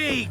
Speak!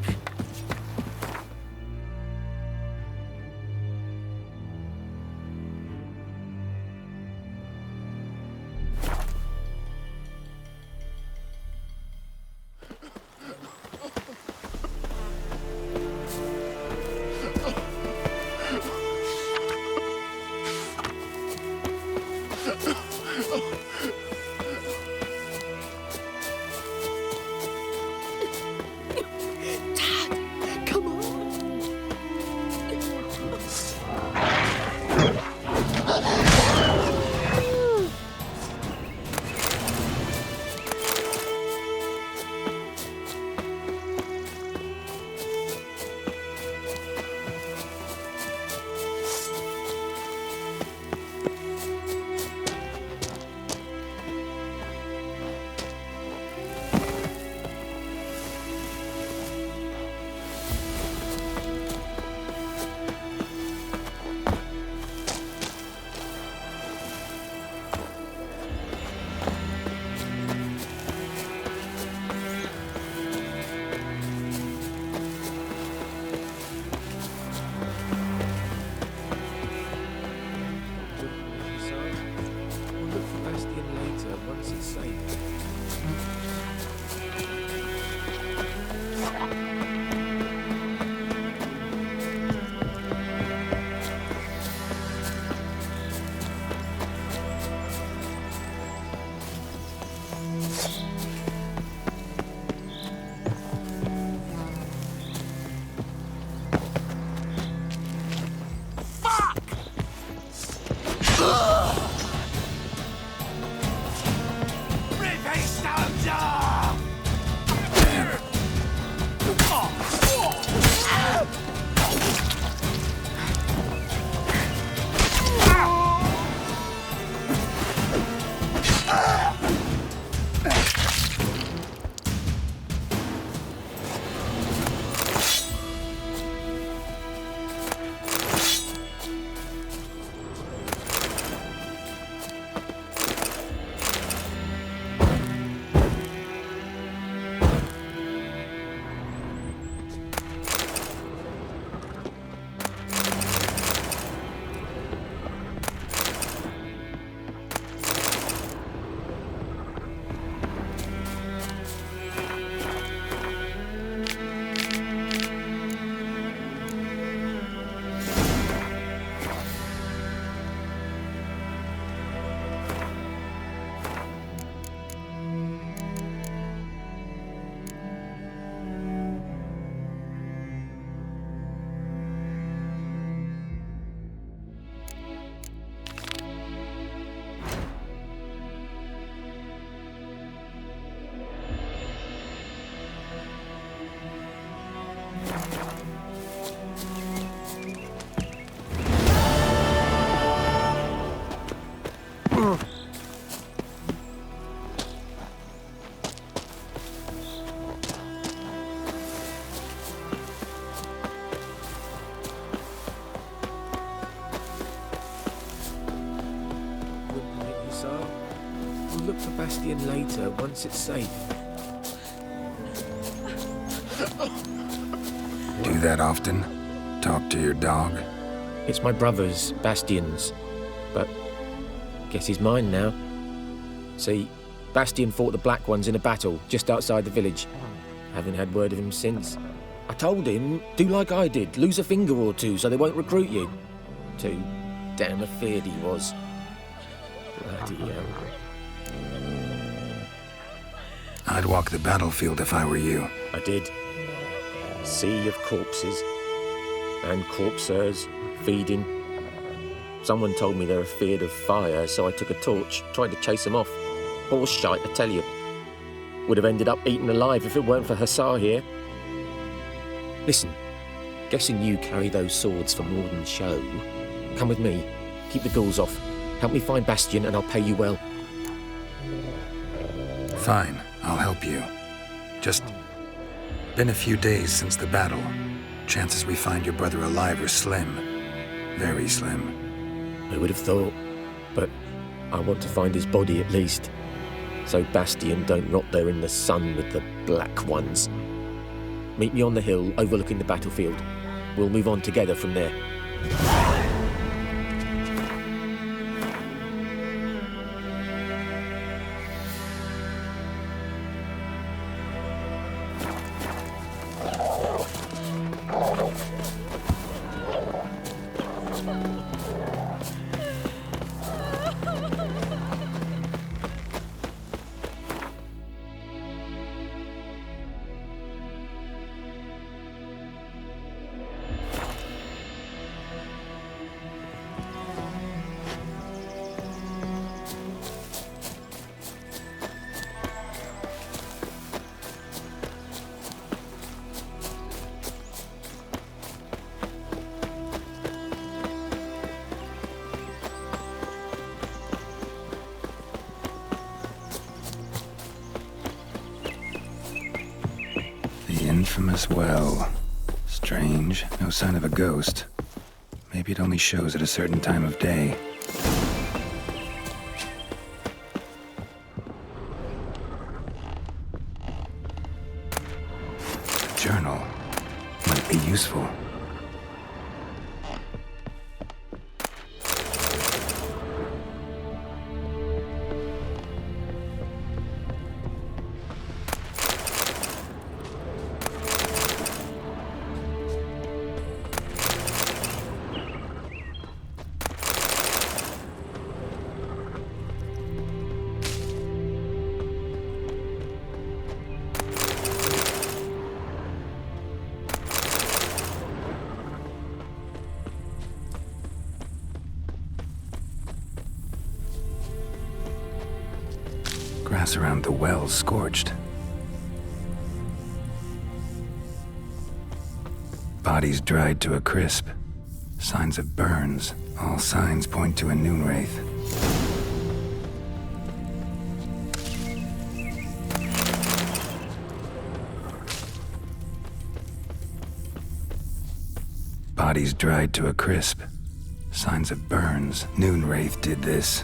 We'll look for Bastion later, once it's safe. Do that often? Talk to your dog? It's my brother's, Bastion's. But guess he's mine now. See, Bastion fought the Black Ones in a battle just outside the village. Haven't had word of him since. I told him, do like I did, lose a finger or two so they won't recruit you. Too damn afeard he was. Bloody hell. I'd walk the battlefield if I were you. I did. Sea of corpses. And corpsers, feeding. Someone told me they're afeard of fire, so I took a torch, tried to chase them off. Horse shite, I tell you. Would have ended up eaten alive if it weren't for Hussar here. Listen, guessing you carry those swords for more than show. Come with me, keep the ghouls off. Help me find Bastion and I'll pay you well. Fine, I'll help you. Just been a few days since the battle. Chances we find your brother alive are slim. Very slim. I would have thought, but I want to find his body at least. So Bastion don't rot there in the sun with the Black Ones. Meet me on the hill overlooking the battlefield. We'll move on together from there. The infamous well. Strange, no sign of a ghost. Maybe it only shows at a certain time of day. A journal. Might be useful. Grass around the well scorched. Bodies dried to a crisp. Signs of burns. All signs point to a noon wraith. Bodies dried to a crisp. Signs of burns. Noon wraith did this.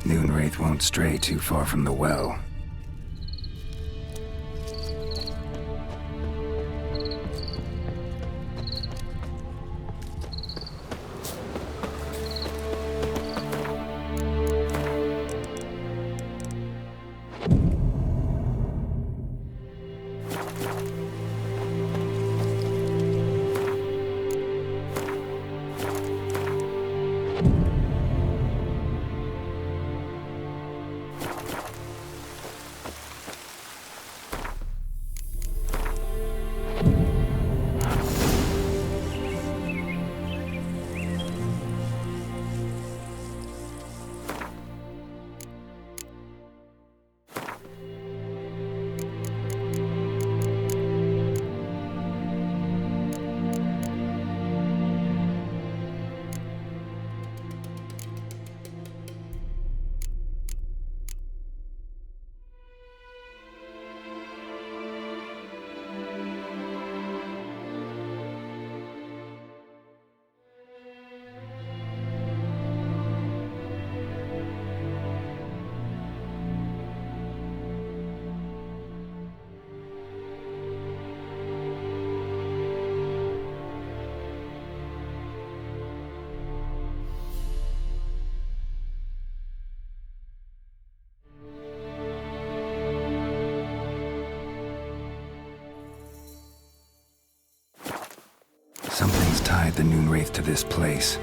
Noon wraith won't stray too far from the well. guide the Noon Wraith to this place.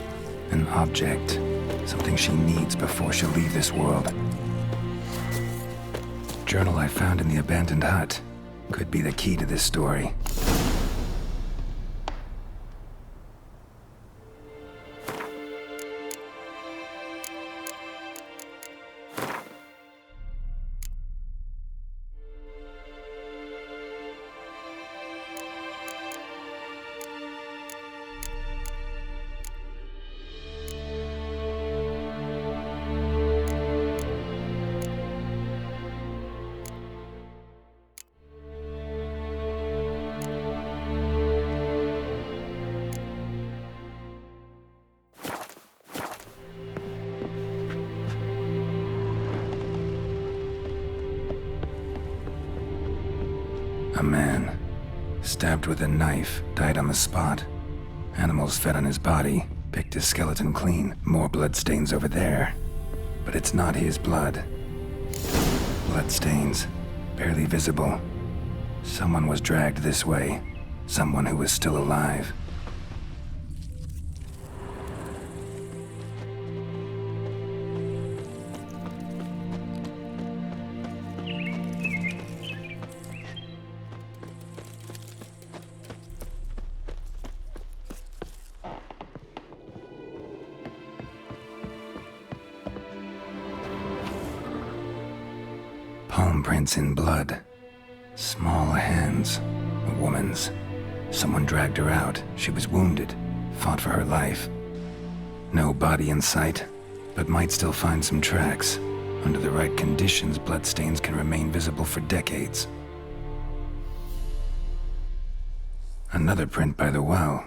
An object. Something she needs before she'll leave this world. Journal I found in the abandoned hut could be the key to this story. A man, stabbed with a knife, died on the spot. Animals fed on his body, picked his skeleton clean. More bloodstains over there. But it's not his blood. Bloodstains, barely visible. Someone was dragged this way. Someone who was still alive. Palm prints in blood. Small hands. A woman's. Someone dragged her out. She was wounded. Fought for her life. No body in sight, but might still find some tracks. Under the right conditions, bloodstains can remain visible for decades. Another print by the well.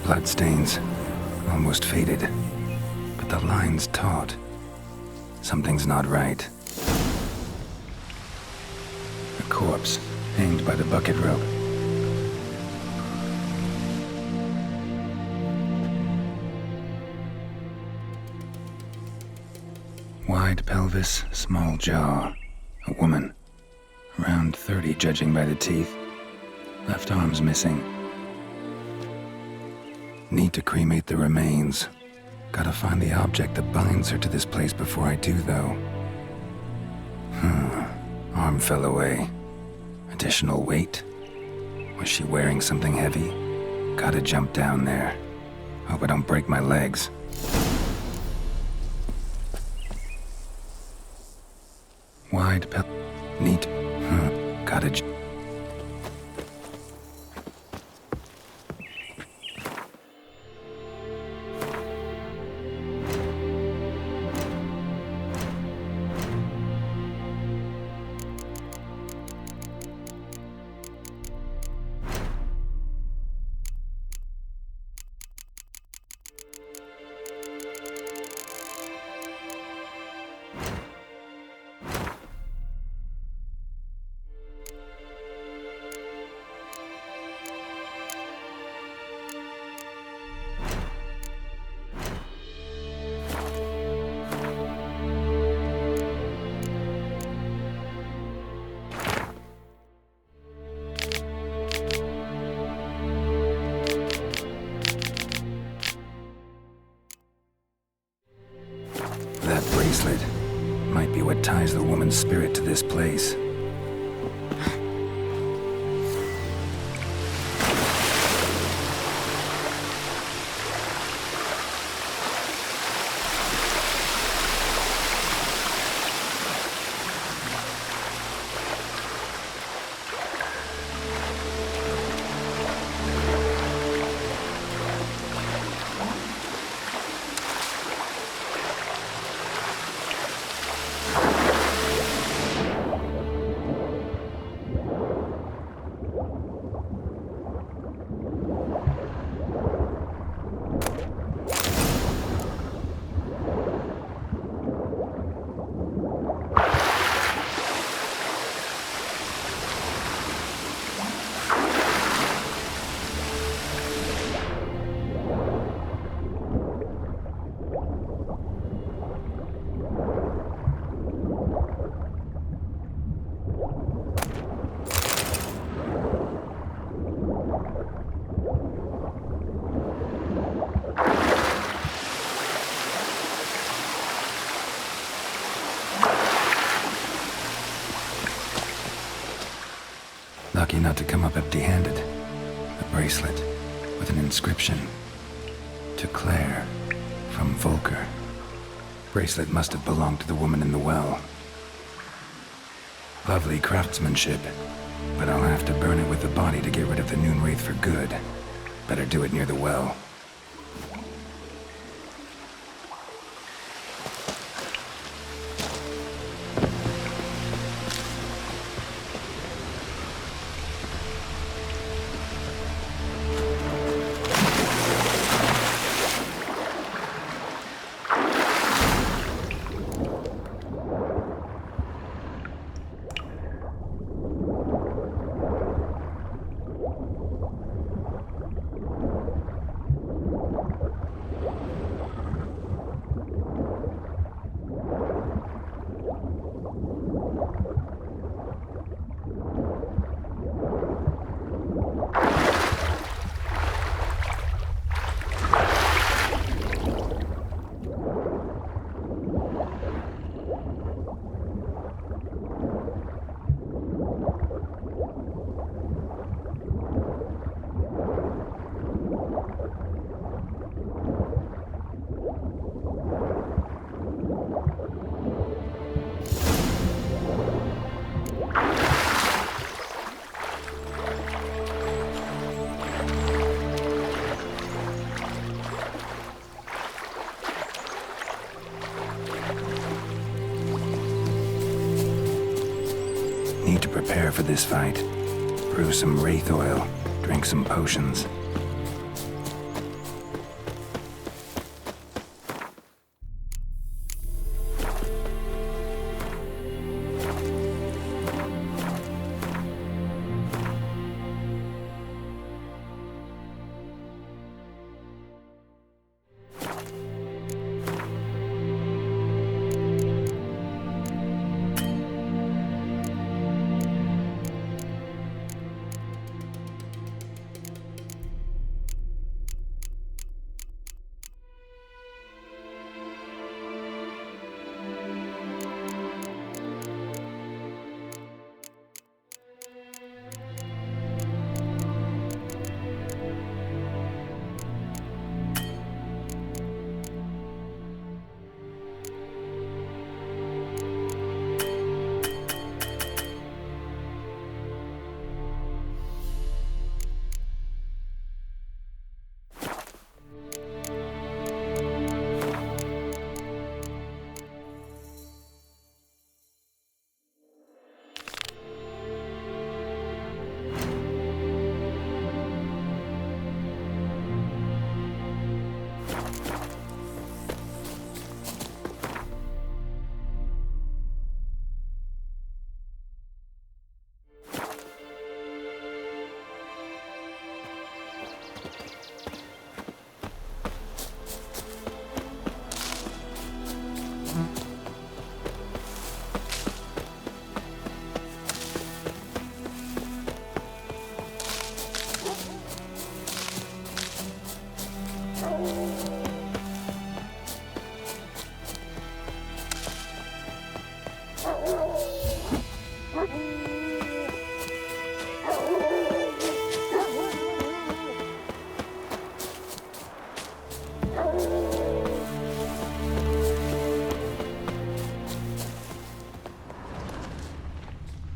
Bloodstains, almost faded, but the line's taut. Something's not right. A corpse, hanged by the bucket rope. Wide pelvis, small jaw. A woman, around 30 judging by the teeth. Left arm's missing. Need to cremate the remains. Gotta find the object that binds her to this place before I do, though. Arm fell away. Additional weight? Was she wearing something heavy? Gotta jump down there. Hope I don't break my legs. Wide neat. Gotta That bracelet might be what ties the woman's spirit to this place. Lucky not to come up empty-handed. A bracelet with an inscription. To Claire, from Volker. Bracelet must have belonged to the woman in the well. Lovely craftsmanship, but I'll have to burn it with the body to get rid of the Noon Wraith for good. Better do it near the well. Need to prepare for this fight. Brew some wraith oil, drink some potions.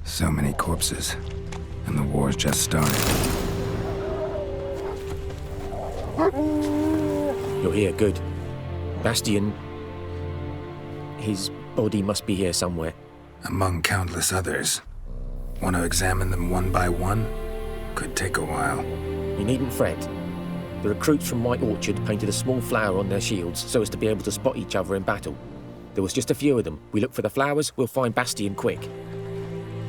So many corpses, and the war's just started. You're here, good. Bastian... his body must be here somewhere. Among countless others. Want to examine them one by one? Could take a while. You needn't fret. The recruits from White Orchard painted a small flower on their shields so as to be able to spot each other in battle. There was just a few of them. We look for the flowers, we'll find Bastian quick.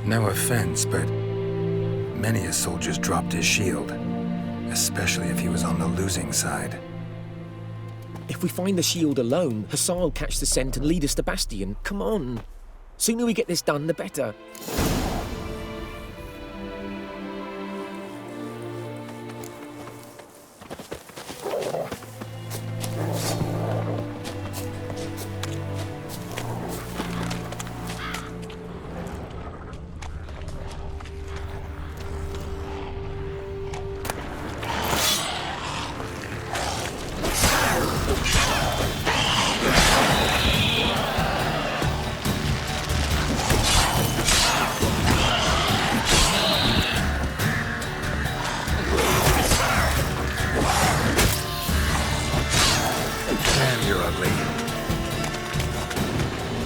No offense, but many a soldier's dropped his shield, especially if he was on the losing side. If we find the shield alone, Hassan will catch the scent and lead us to Bastian. Come on. Sooner we get this done, the better.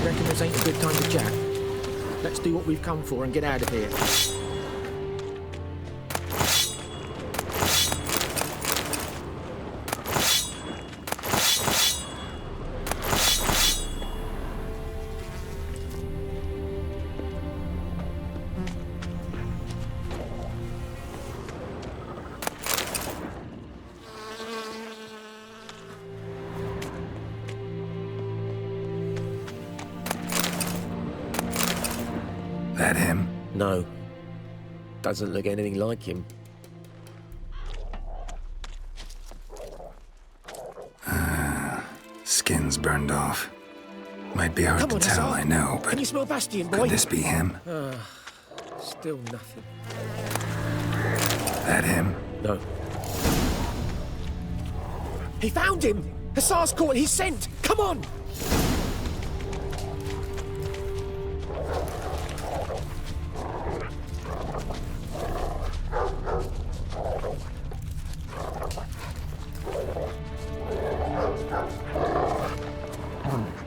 Reckon this ain't a good time to chat. Let's do what we've come for and get out of here. That him? No. Doesn't look anything like him. Skin's burned off. Might be hard to tell, I know, but can you smell Bastian, boy? could this be him? Still nothing. That him? No. He found him! Hussar's caught his scent! Come on!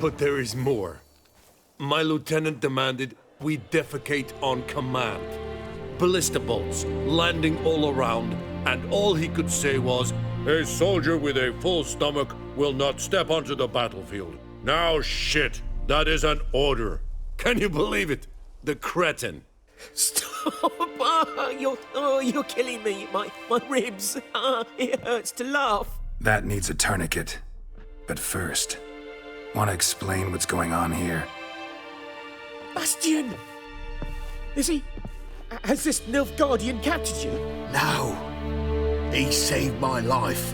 But there is more. My lieutenant demanded we defecate on command. Ballista bolts landing all around, and all he could say was, "A soldier with a full stomach will not step onto the battlefield." Now shit, that is an order. Can you believe it? The cretin. Stop! You're killing me. My ribs. It hurts to laugh. That needs a tourniquet. But first, want to explain what's going on here? Bastian! Is he... Has this Nilfgaardian captured you? No. He saved my life.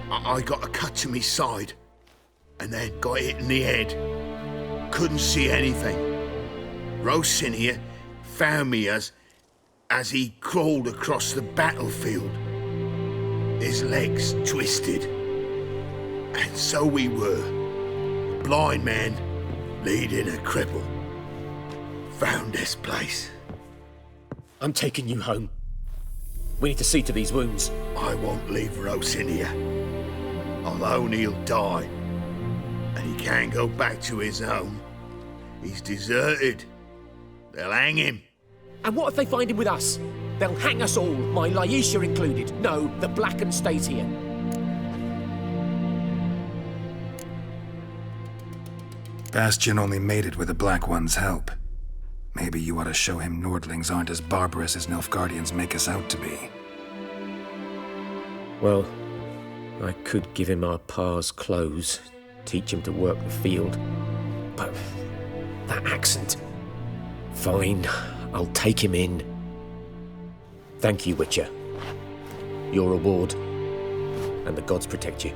I got a cut to my side, and then got hit in the head. Couldn't see anything. Rosinia found me as he crawled across the battlefield. His legs twisted. And so we were. Blind man leading a cripple. Found this place. I'm taking you home. We need to see to these wounds. I won't leave Rosinia. Alone he'll die. And he can't go back to his home. He's deserted. They'll hang him. And what if they find him with us? They'll hang us all, my Laisha included. No, the Blacken stays here. Bastian only made it with the Black One's help. Maybe you ought to show him Nordlings aren't as barbarous as Nilfgaardians make us out to be. Well, I could give him our pa's clothes, teach him to work the field. But that accent... Fine, I'll take him in. Thank you, Witcher. Your reward, and the gods protect you.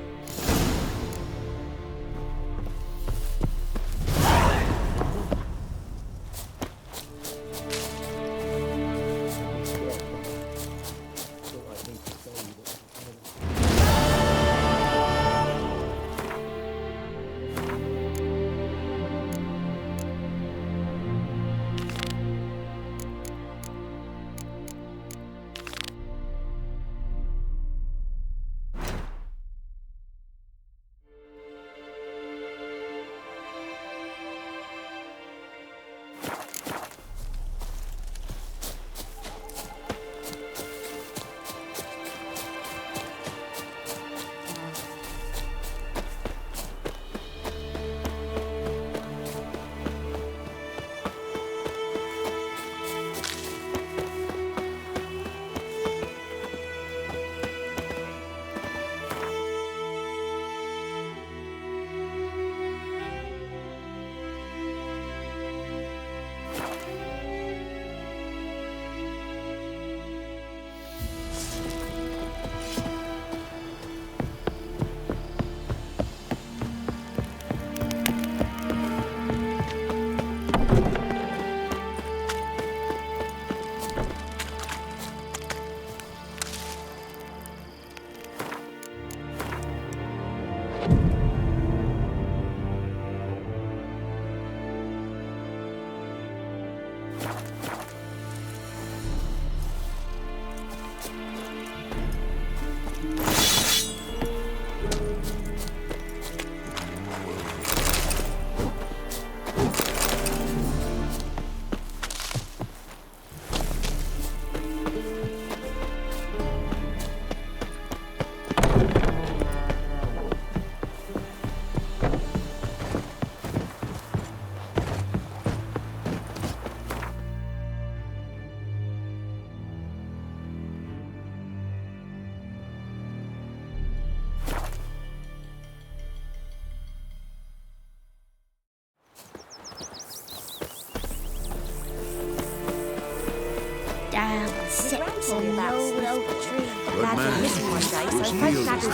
Mostly about sniffing the tree. Lad man. went missing one day, so folk nagged him.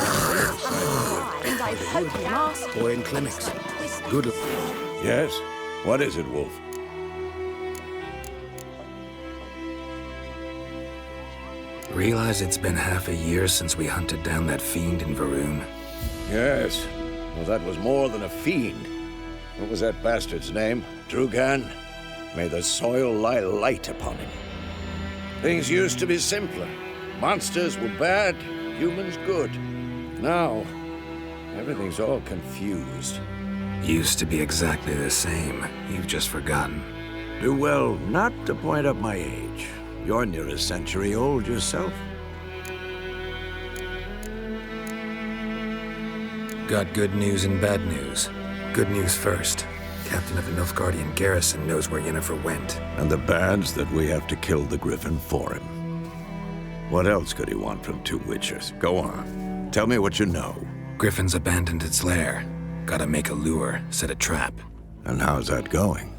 Started poking him arse. Boy in clinics. Good. Yes? What is it, Wolf? Realize it's been half a year since we hunted down that fiend in Varun? Yes. Well, that was more than a fiend. What was that bastard's name? Drugan? May the soil lie light upon him. Things used to be simpler. Monsters were bad, humans good. Now, everything's all confused. Used to be exactly the same. You've just forgotten. Do well not to point up my age. You're near a century old yourself. Got good news and bad news. Good news first. Captain of the Nilfgaardian garrison knows where Yennefer went. And the bad's that we have to kill the Griffin for him. What else could he want from two Witchers? Go on. Tell me what you know. Griffin's abandoned its lair. Gotta make a lure, set a trap. And how's that going?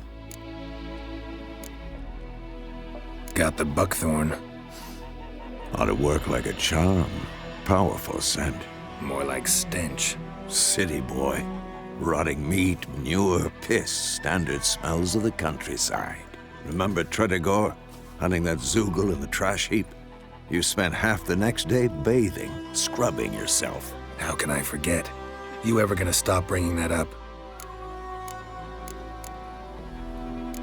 Got the buckthorn. Ought to work like a charm. Powerful scent. More like stench. City boy. Rotting meat, manure, piss. Standard smells of the countryside. Remember Tredegor? Hunting that Zoogle in the trash heap? You spent half the next day bathing, scrubbing yourself. How can I forget? You ever gonna stop bringing that up?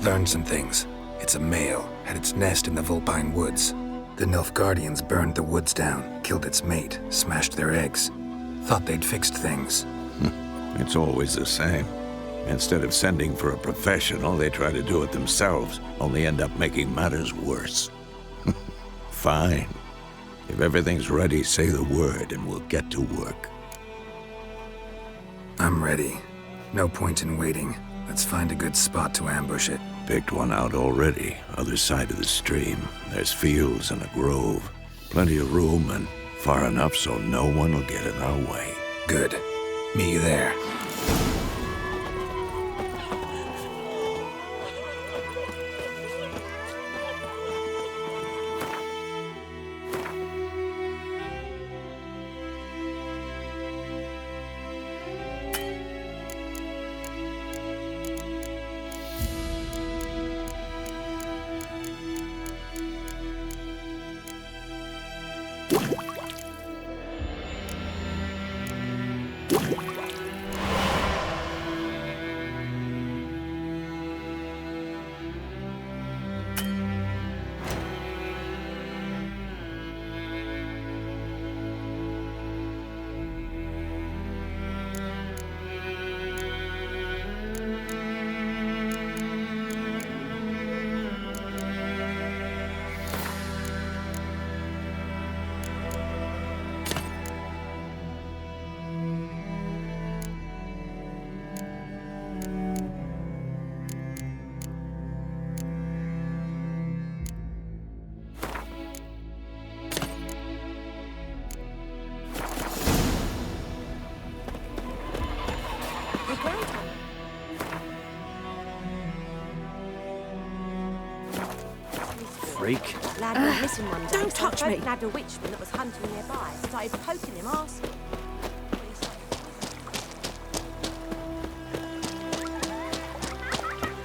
Learned some things. It's a male, had its nest in the Vulpine Woods. The Nilfgaardians burned the woods down, killed its mate, smashed their eggs. Thought they'd fixed things. It's always the same. Instead of sending for a professional, they try to do it themselves, only end up making matters worse. Fine. If everything's ready, say the word and we'll get to work. I'm ready. No point in waiting. Let's find a good spot to ambush it. Picked one out already, other side of the stream. There's fields and a grove. Plenty of room and far enough so no one will get in our way. Good. Meet you there. Freak. Lad went missing one day. Don't so touch folk me. nagged a witchman that was hunting nearby. Started poking him arse.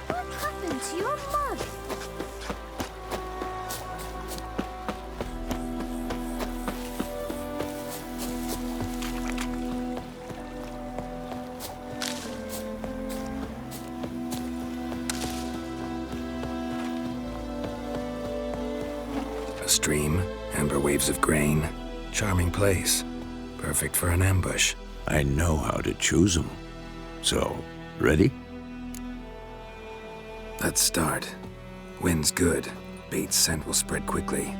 What happened to your mug? A stream, amber waves of grain. Charming place. Perfect for an ambush. I know how to choose them. So, ready? Let's start. Wind's good. Bait's scent will spread quickly.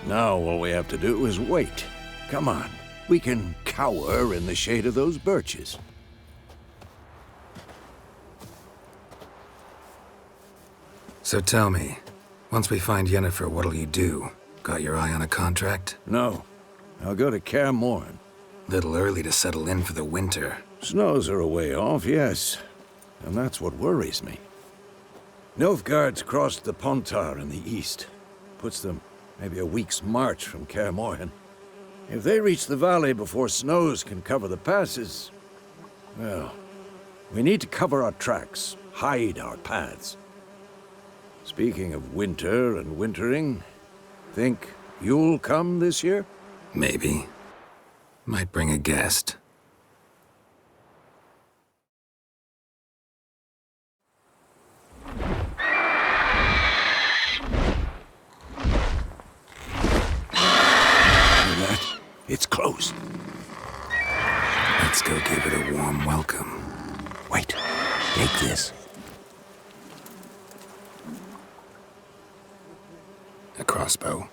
Now all we have to do is wait. Come on. We can cower in the shade of those birches. So tell me, once we find Yennefer, what'll you do? Got your eye on a contract? No. I'll go to Kaer Morhen. Little early to settle in for the winter. Snows are a way off, yes. And that's what worries me. Nilfgaard's crossed the Pontar in the east. puts them maybe a week's march from Kaer Morhen. If they reach the valley before snows can cover the passes, well, we need to cover our tracks, hide our paths. Speaking of winter and wintering, think you'll come this year? Maybe. Might bring a guest. It's close. Let's go give it a warm welcome. Wait, take this. A crossbow.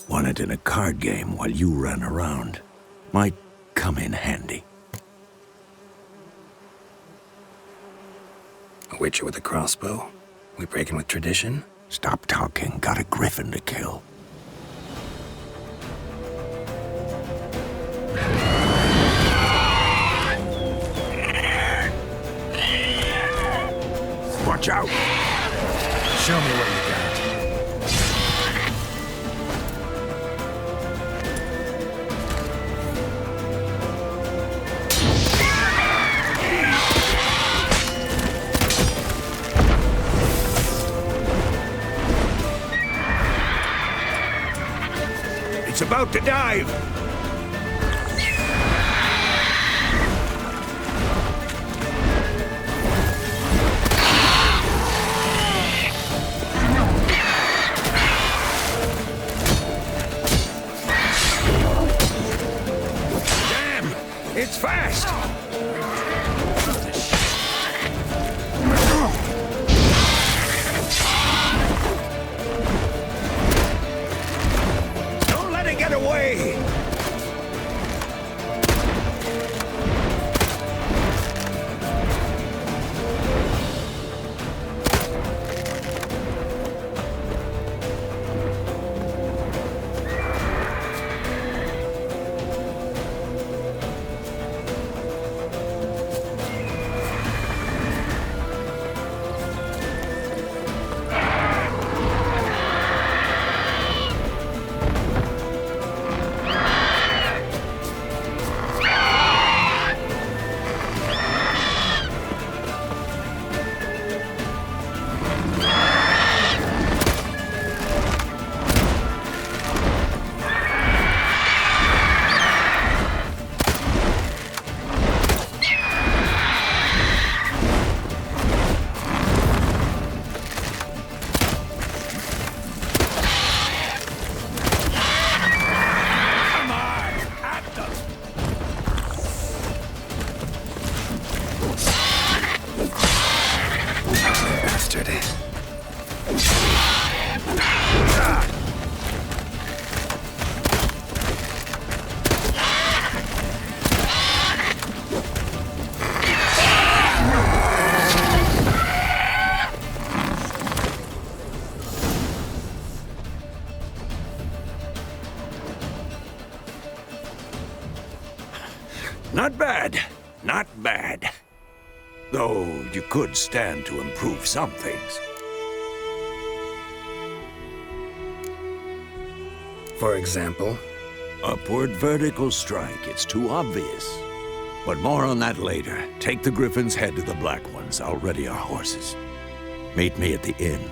Won it in a card game while you ran around. Might come in handy. A witcher with a crossbow? We breaking with tradition? Stop talking. Got a griffin to kill. Watch out! Show me what you got. It's about to dive! It's fast! Don't let it get away! Not bad. Not bad. Though you could stand to improve some things. For example? Upward vertical strike. It's too obvious. But more on that later. Take the Griffin's head to the Black Ones. I'll ready our horses. Meet me at the inn.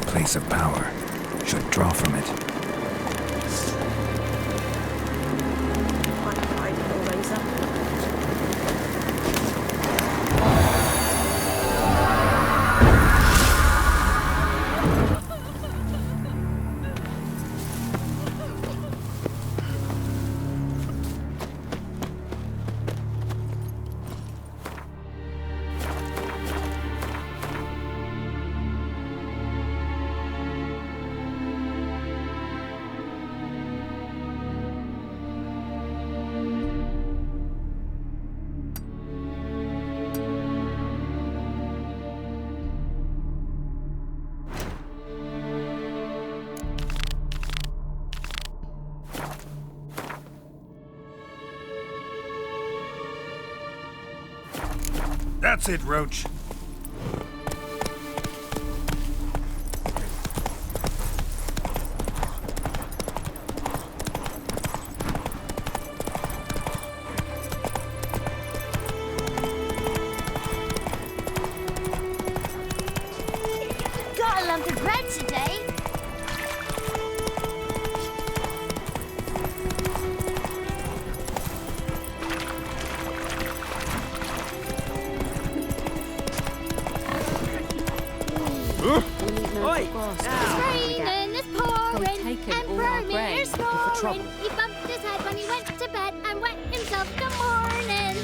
Place of power. Should draw from it. That's it, Roach. Got a lump of bread today. Oi! It's raining, it's pouring, taken and all our Bernie grain is looking for snoring. trouble. He bumped his head when he went to bed and wet himself till morning.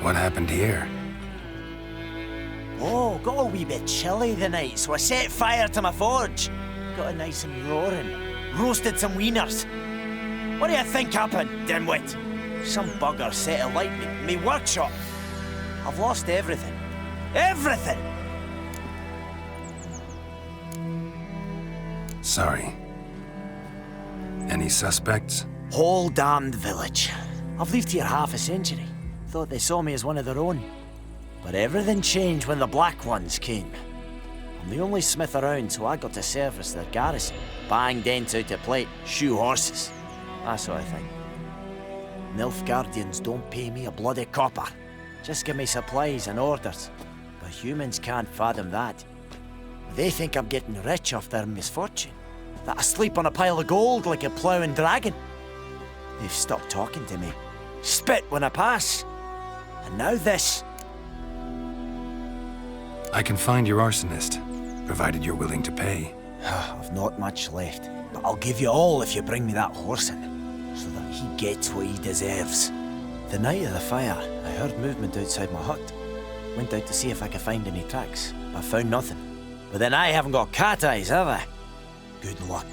What happened here? Oh, got a wee bit chilly the night, so I set fire to my forge. Got it nice and roaring. Roasted some wieners. What do you think happened, dimwit? Some bugger set alight me workshop. I've lost everything. Everything! Sorry. Any suspects? Whole damned village. I've lived here half a century. Thought they saw me as one of their own. But everything changed when the Black Ones came. I'm the only smith around, so I got to service their garrison. Bang dents out of plate, shoe horses. That sort of thing. Nilfgaardians don't pay me a bloody copper. Just give me supplies and orders. But humans can't fathom that. They think I'm getting rich off their misfortune. That I sleep on a pile of gold like a ploughing dragon. They've stopped talking to me. Spit when I pass. And now this. I can find your arsonist, provided you're willing to pay. I've not much left, but I'll give you all if you bring me that horse in, so that he gets what he deserves. The night of the fire, I heard movement outside my hut. Went out to see if I could find any tracks, but found nothing. But then I haven't got cat eyes, have I? Good luck.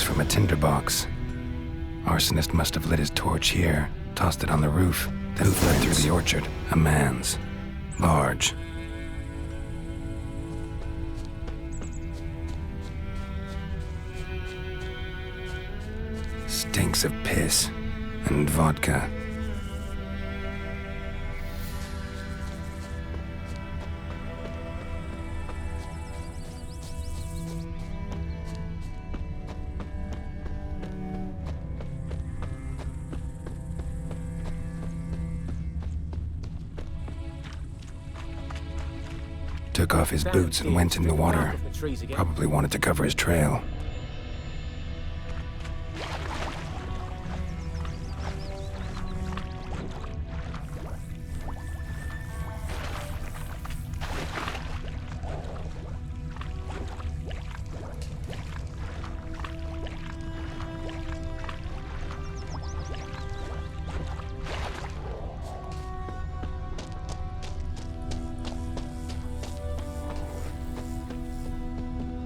From a tinderbox. Arsonist must have lit his torch here, tossed it on the roof, then fled through the orchard. A man's. Large. Stinks of piss and vodka. Took off his boots and went in the water. Probably wanted to cover his trail.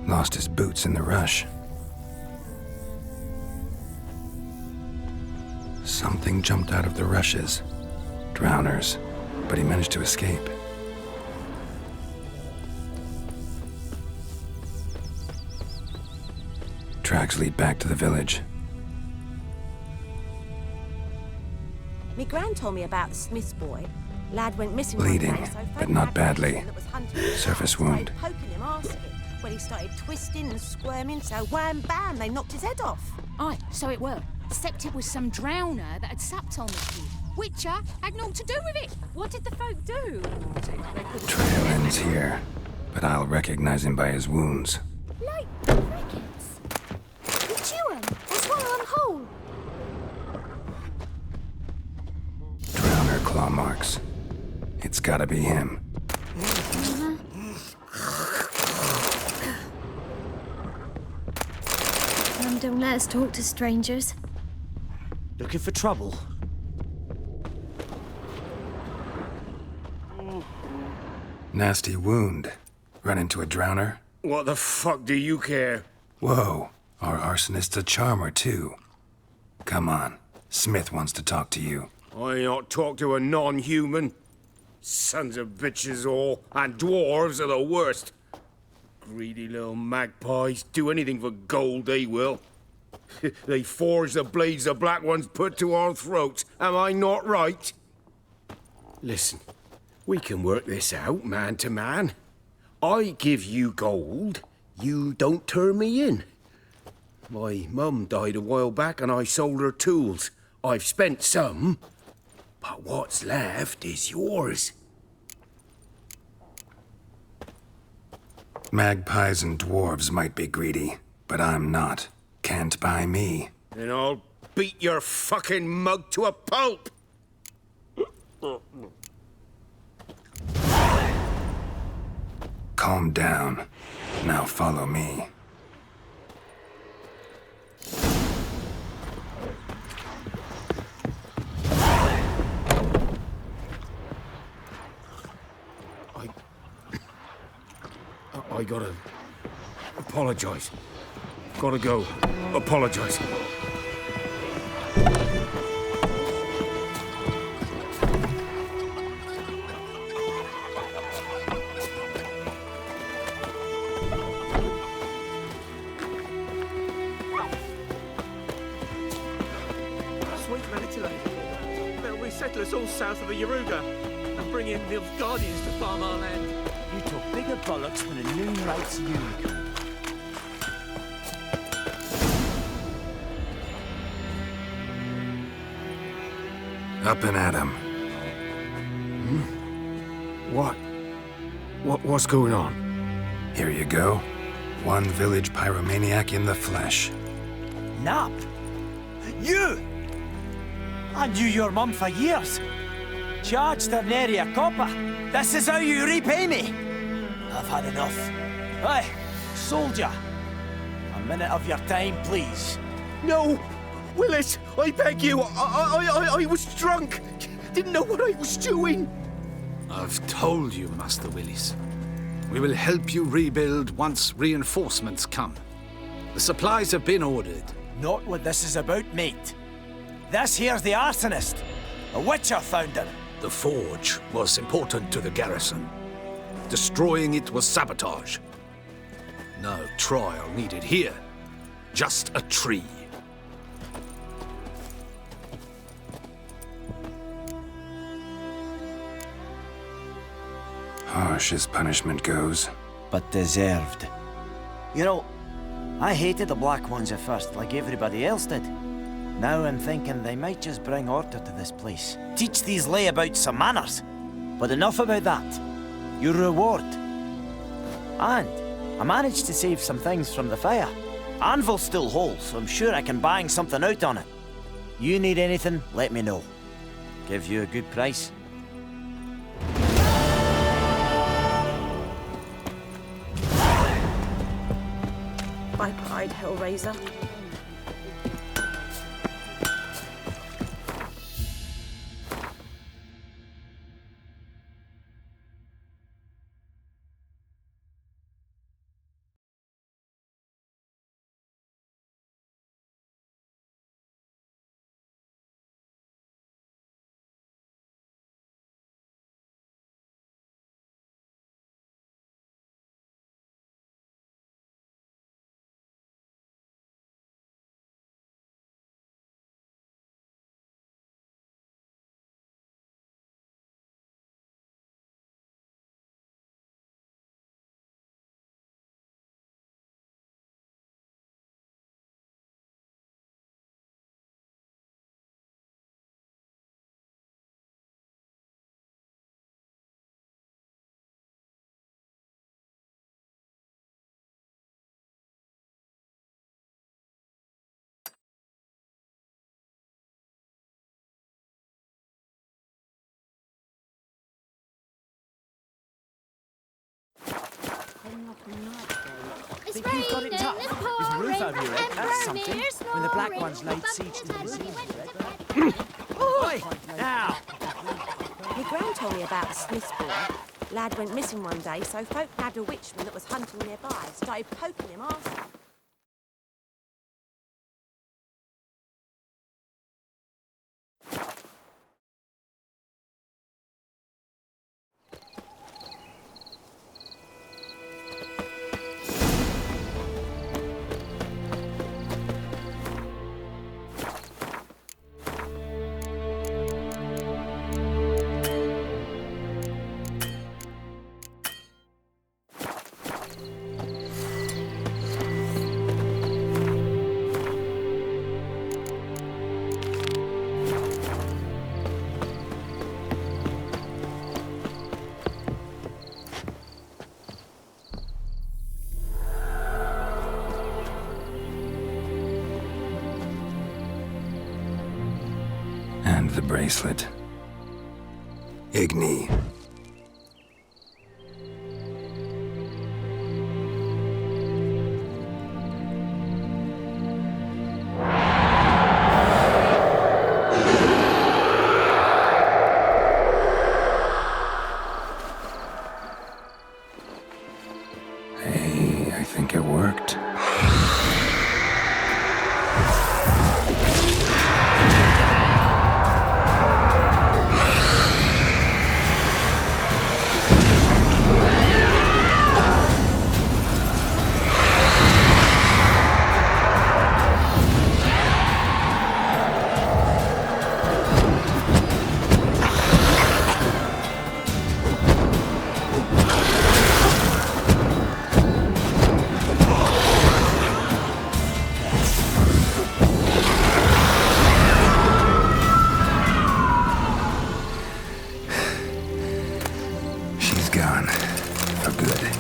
Lost his boots in the rush. Something jumped out of the rushes. Drowners, but he managed to escape. Tracks lead back to the village. Me gran told me about the Smith's boy. Lad went missing Bleeding, one day, so but phoned not our badly. policeman that was hunting him. Surface Started wound. poking him, asking. When he started twisting and squirming, so wham bam, they knocked his head off. Aye, so it were. Except it was some drowner that had sapped on the kid. Witcher had naught to do with it. What did the folk do? Trail ends here, but I'll recognize him by his wounds. Like crickets. You chew 'em or swallow 'em whole. Drowner claw marks. It's gotta be him. Mum don't let us talk to strangers. Looking for trouble? Nasty wound. Run into a drowner? What the fuck do you care? Whoa, our arsonist's a charmer too. Come on, Smith wants to talk to you. I ain't not talk to a non-human. Sons of bitches all, and dwarves are the worst. Greedy little magpies, do anything for gold, they will. They forge the blades the black ones put to our throats, am I not right? Listen, we can work this out, man to man. I give you gold, you don't turn me in. My mum died a while back and I sold her tools. I've spent some, but what's left is yours. Magpies and dwarves might be greedy, but I'm not. Can't buy me. Then I'll beat your fucking mug to a pulp! Calm down. Now follow me. I gotta apologize. Gotta go. Apologize. Sweet Manitoulin. They'll resettle us all south of the Yaruga and bring in the Guardians to farm our land. You took bigger bollocks when a noon rights unicorn. Up and at him. What's going on? Here you go. One village pyromaniac in the flesh. Nap? You! I knew your mum for years. Charged her nary a copper. This is how you repay me. I've had enough. Hey, soldier. A minute of your time, please. No! Willis, I beg you. I was drunk. Didn't know what I was doing. I've told you, Master Willis. We will help you rebuild once reinforcements come. The supplies have been ordered. Not what this is about, mate. This here's the arsonist. A witcher found him. The forge was important to the garrison. Destroying it was sabotage. No trial needed here. Just a tree. Harsh as punishment goes. But deserved. You know, I hated the Black Ones at first, like everybody else did. Now I'm thinking they might just bring order to this place. Teach these layabouts some manners. But enough about that. Your reward. And I managed to save some things from the fire. Anvil's still whole, so I'm sure I can bang something out on it. You need anything, let me know. Give you a good price. By pride, Hellraiser. It's Think you've got it raining, tough. it's With the roof over your head, pouring, that's and something. Romeo's When the black snoring. ones laid But siege to the when disease. we went Oi! Now! My gran told me about a Smith's boy. Lad went missing one day, so folk nabbed a witchman that was hunting nearby. Started poking him after. And the bracelet. Igni. Hey, I think it worked. She's gone. For good.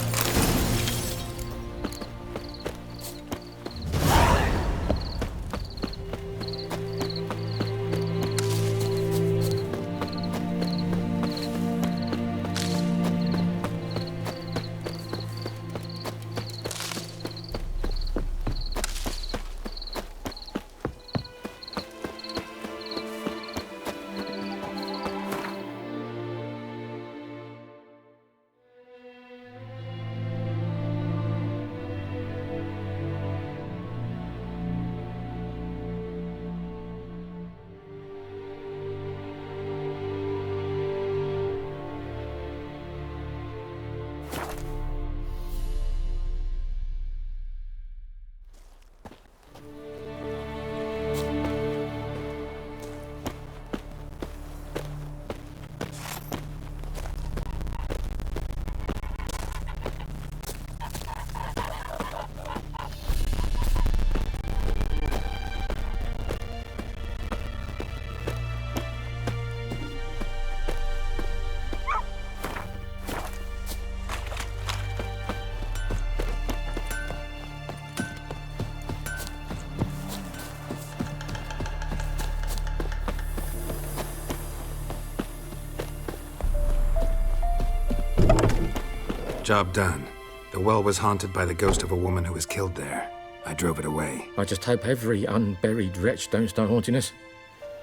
Job done. The well was haunted by the ghost of a woman who was killed there. I drove it away. I just hope every unburied wretch don't start haunting us.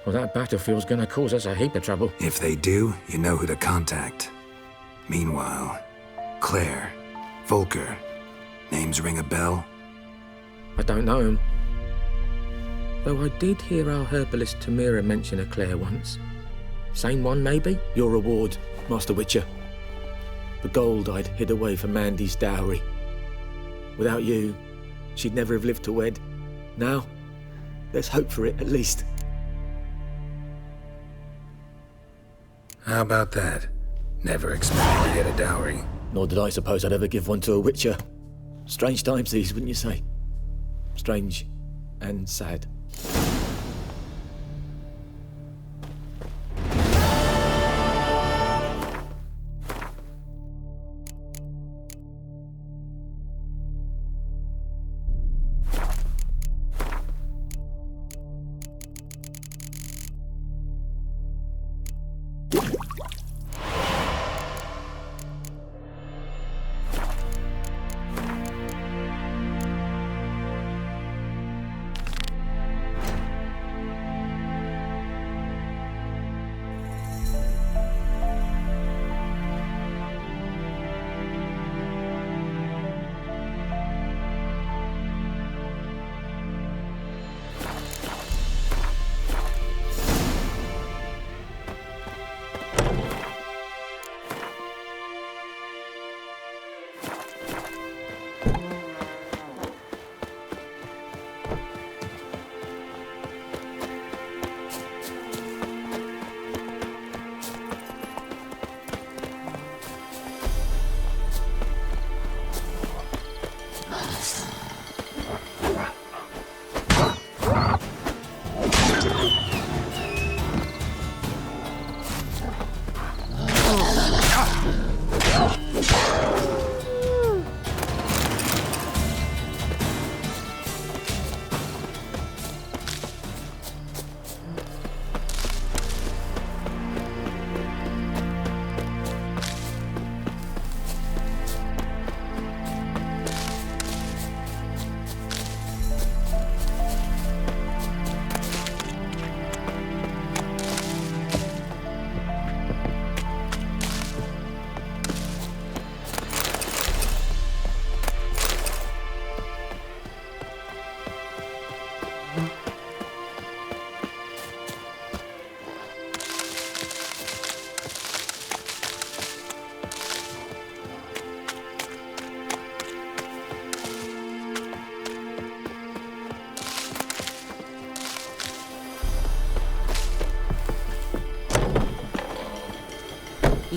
Well, that battlefield's gonna cause us a heap of trouble. If they do, you know who to contact. Meanwhile, Claire, Volker, names ring a bell? I don't know him. Though I did hear our herbalist Tamira mention a Claire once. Same one, maybe? Your reward, Master Witcher. The gold I'd hid away for Mandy's dowry. Without you, she'd never have lived to wed. Now, there's hope for it, at least. How about that? Never expected to get a dowry. Nor did I suppose I'd ever give one to a Witcher. Strange times these, wouldn't you say? Strange and sad.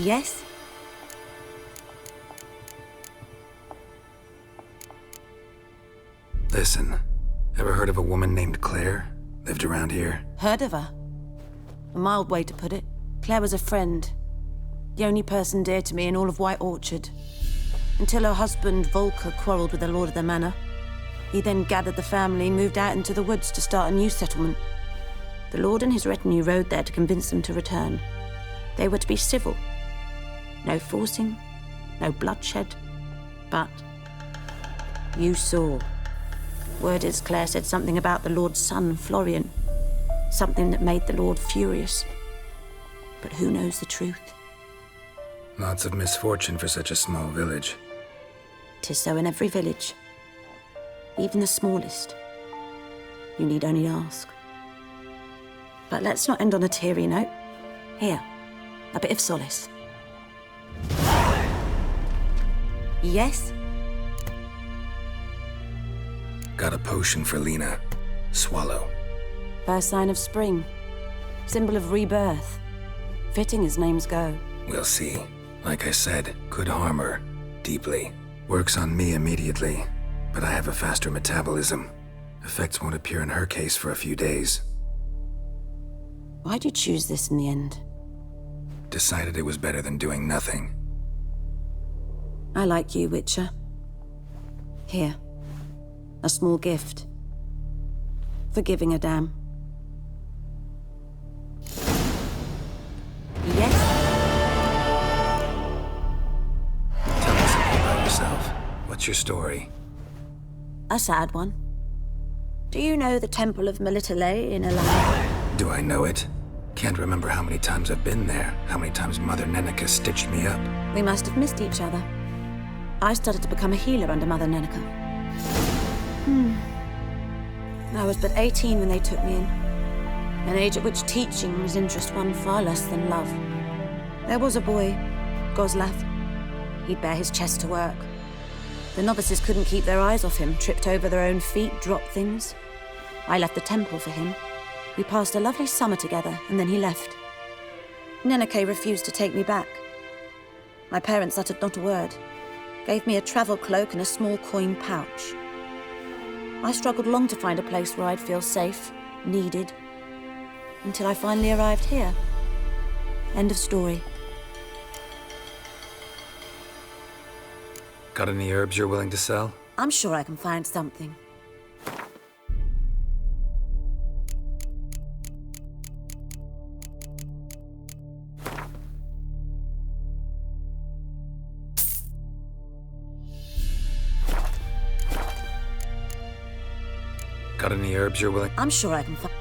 Yes? Listen, ever heard of a woman named Claire? Lived around here? Heard of her? A mild way to put it. Claire was a friend. The only person dear to me in all of White Orchard. Until her husband, Volker, quarreled with the lord of the manor. He then gathered the family, moved out into the woods to start a new settlement. The lord and his retinue rode there to convince them to return. They were to be civil. No forcing, no bloodshed. But you saw. Word is Claire said something about the lord's son, Florian. Something that made the lord furious. But who knows the truth? Lots of misfortune for such a small village. 'Tis so in every village. Even the smallest. You need only ask. But let's not end on a teary note. Here, a bit of solace. Yes? Got a potion for Lena. Swallow. First sign of spring. Symbol of rebirth. Fitting as names go. We'll see. Like I said, could harm her. Deeply. Works on me immediately, but I have a faster metabolism. Effects won't appear in her case for a few days. Why'd you choose this in the end? Decided it was better than doing nothing. I like you, Witcher. Here. A small gift. For giving a damn. Yes? Tell me something about yourself. What's your story? A sad one. Do you know the Temple of Melitele in Alana? Do I know it? Can't remember how many times I've been there, how many times Mother Neneka stitched me up. We must have missed each other. I started to become a healer under Mother Neneka. I was but 18 when they took me in. An age at which teachings interest one far less than love. There was a boy, Goslav. He'd bare his chest to work. The novices couldn't keep their eyes off him, tripped over their own feet, dropped things. I left the temple for him. We passed a lovely summer together, and then he left. Neneke refused to take me back. My parents uttered not a word. Gave me a travel cloak and a small coin pouch. I struggled long to find a place where I'd feel safe, needed, until I finally arrived here. End of story. Got any herbs you're willing to sell? I'm sure I can find something. Got any herbs you're willing? I'm sure I can find.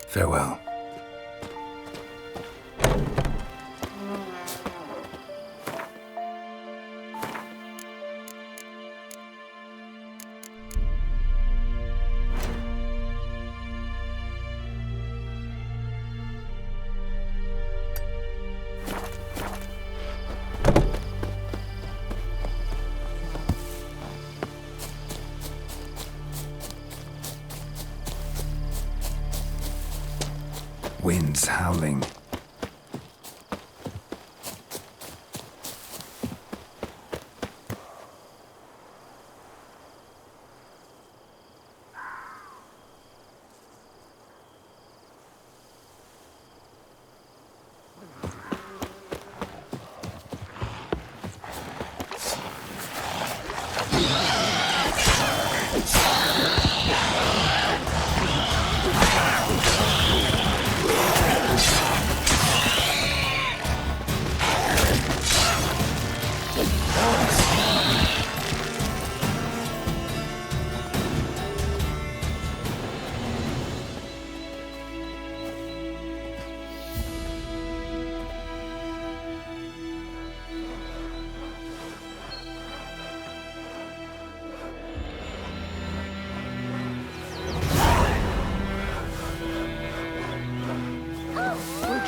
Farewell. Winds howling.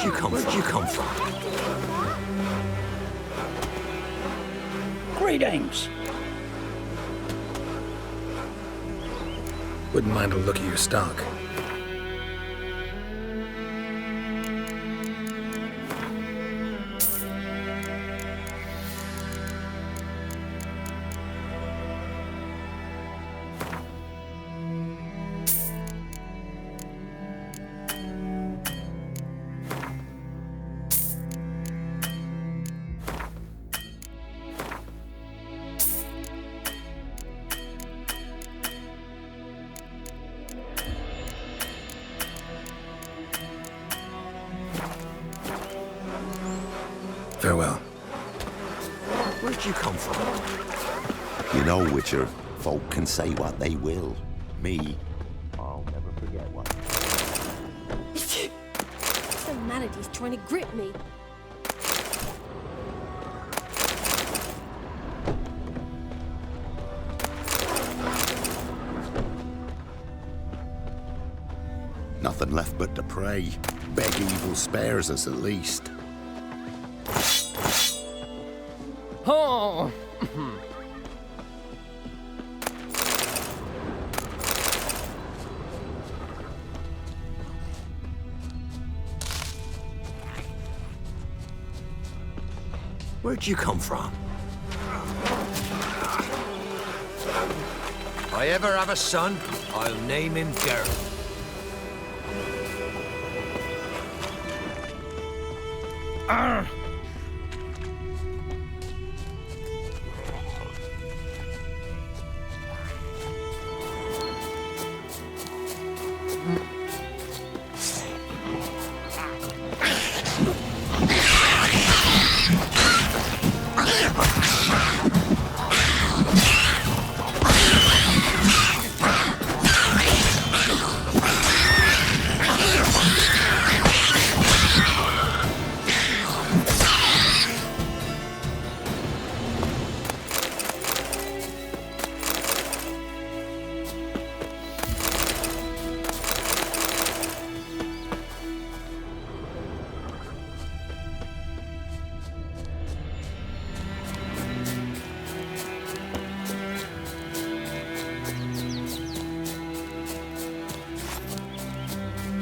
you come from? Where'd you come from? Greetings. Wouldn't mind a look at your stock. Farewell. Where'd you come from? You know, Witcher, folk can say what they will. Me, I'll never forget one. Some manatee's trying to grip me. Nothing left but to pray. Beg evil spares us at least. Oh! Where'd you come from? If I ever have a son, I'll name him Geralt.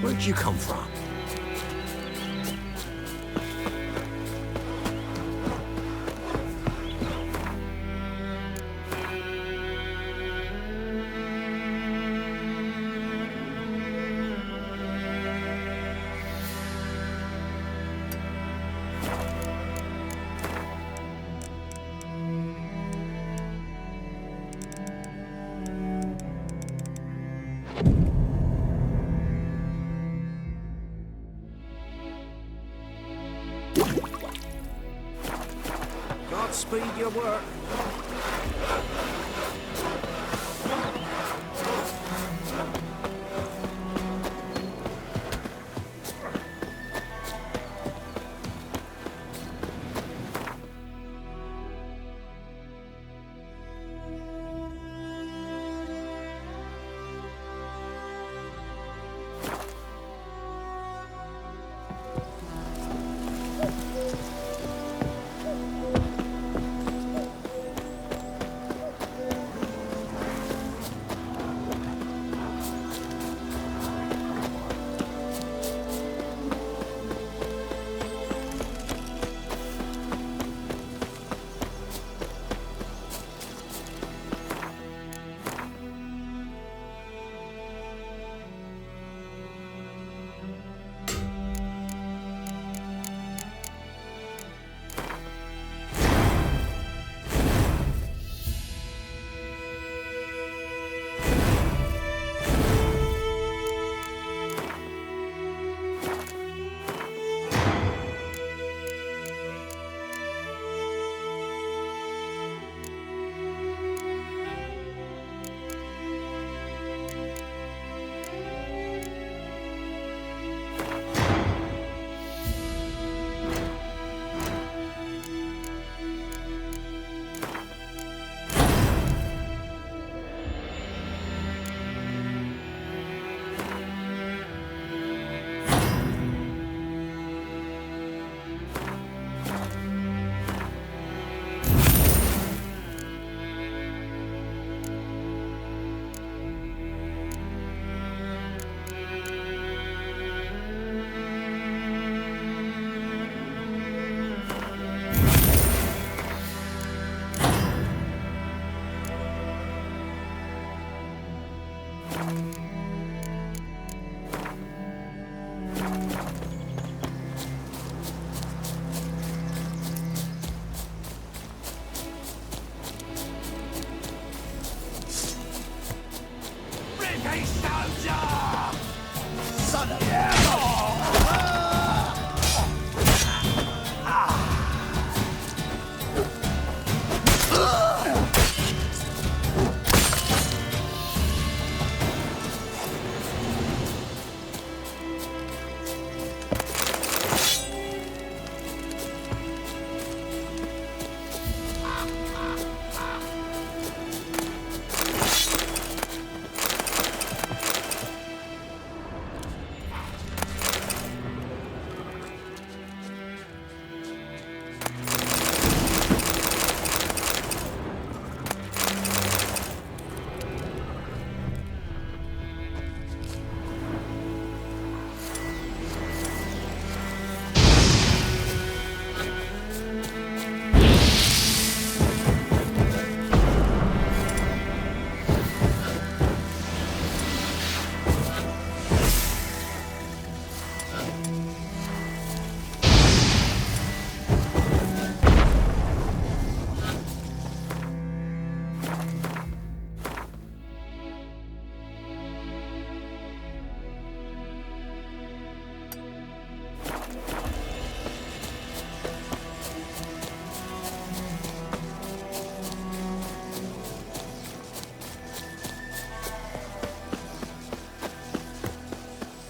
Where'd you come from? Godspeed your work.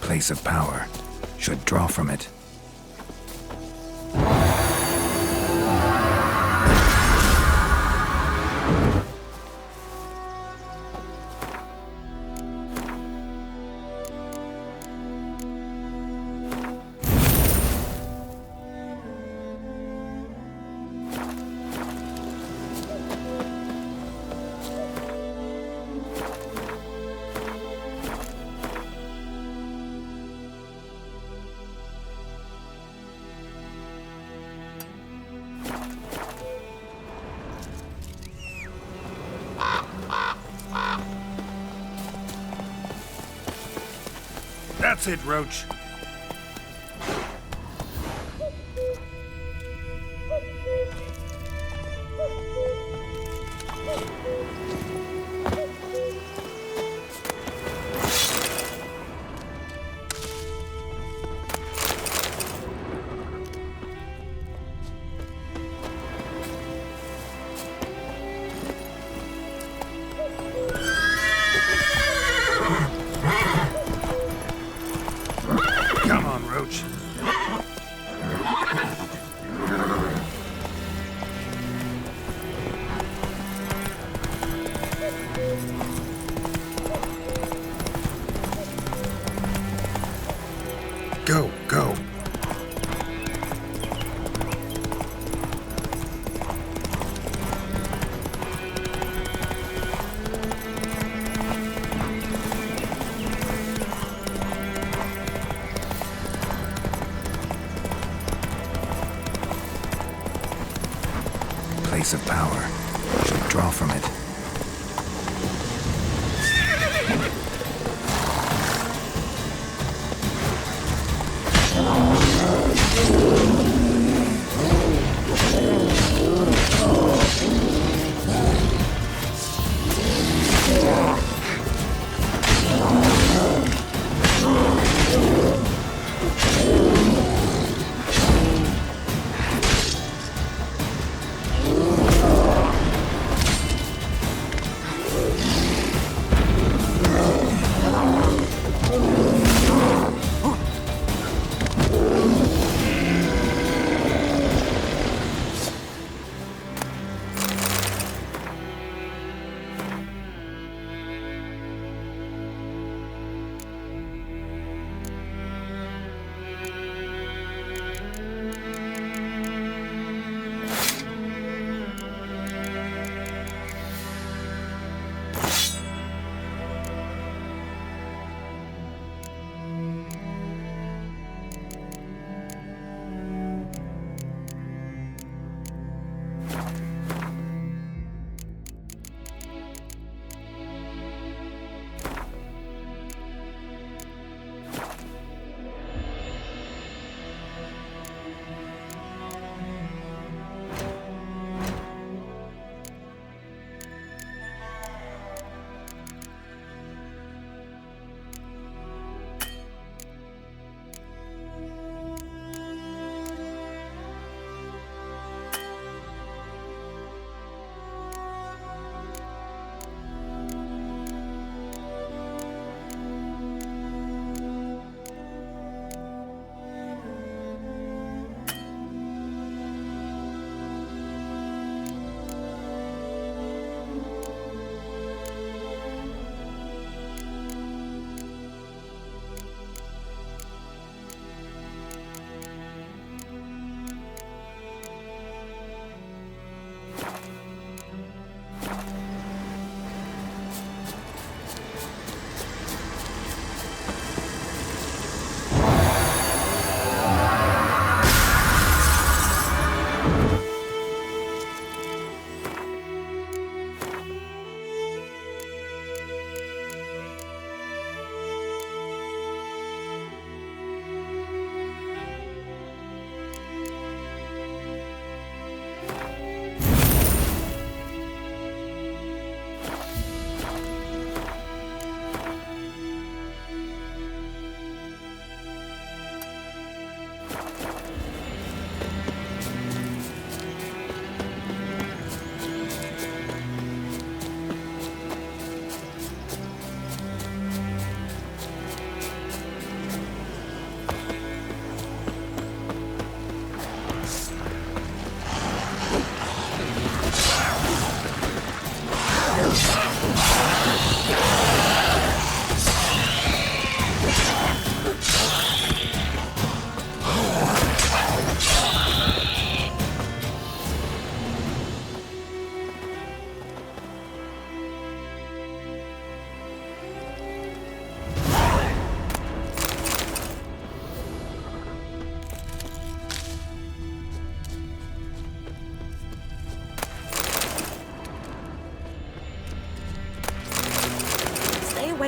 Place of power. Should draw from it. That's it, Roach. Come on, Roach. Go, go. Place of power. Should draw from it.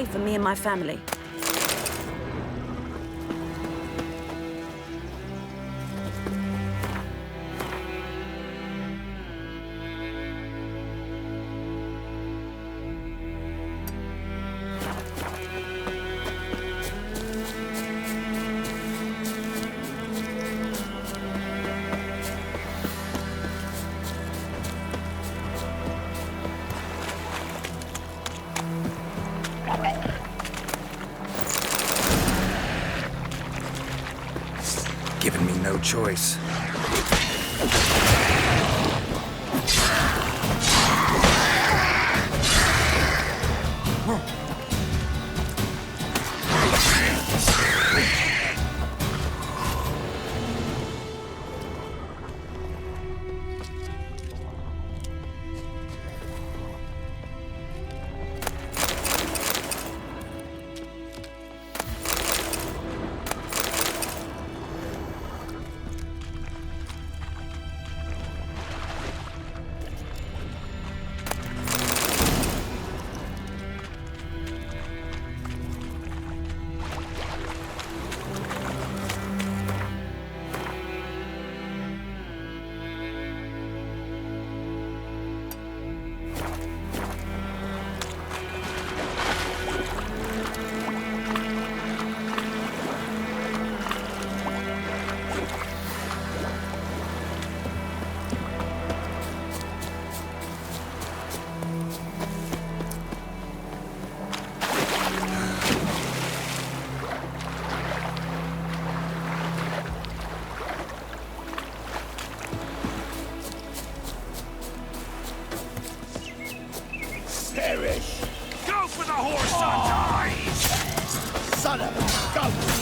safe for me and my family. Giving me no choice. Go for the horse eyes! Son of a goat!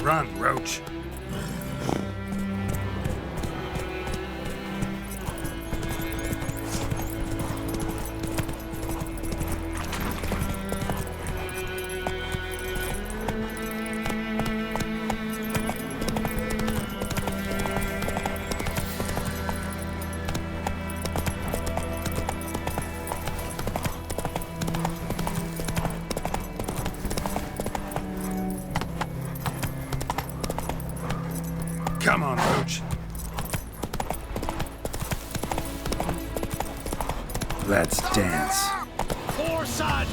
Run, Roach. Come on, Roach. Let's dance. Poor son!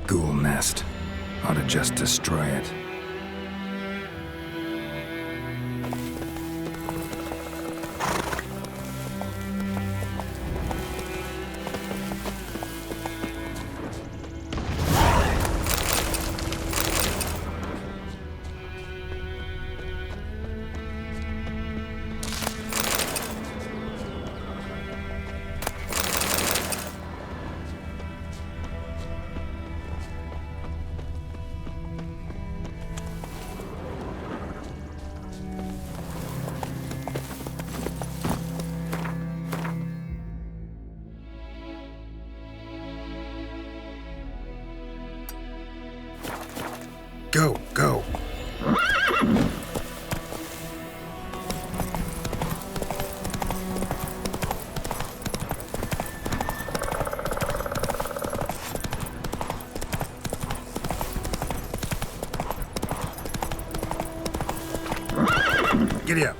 Ghoul nest. Ought to just destroy it. Go, go. Giddy up.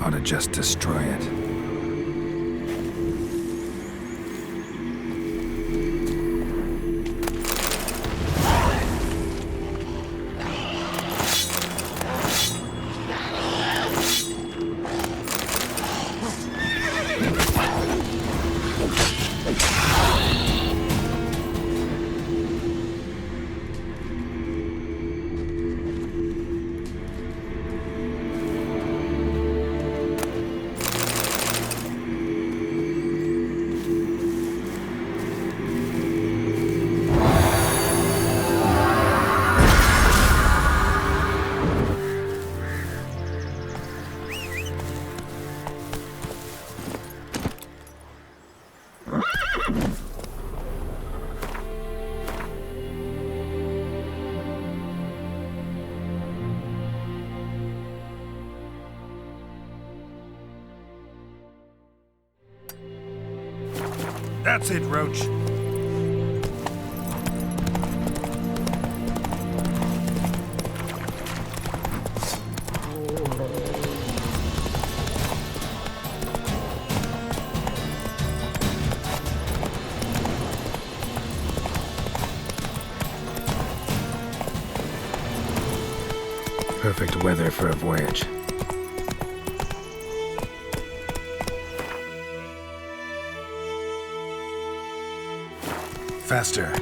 Ought to just destroy it. That's it, Roach. Perfect weather for a voyage. Faster.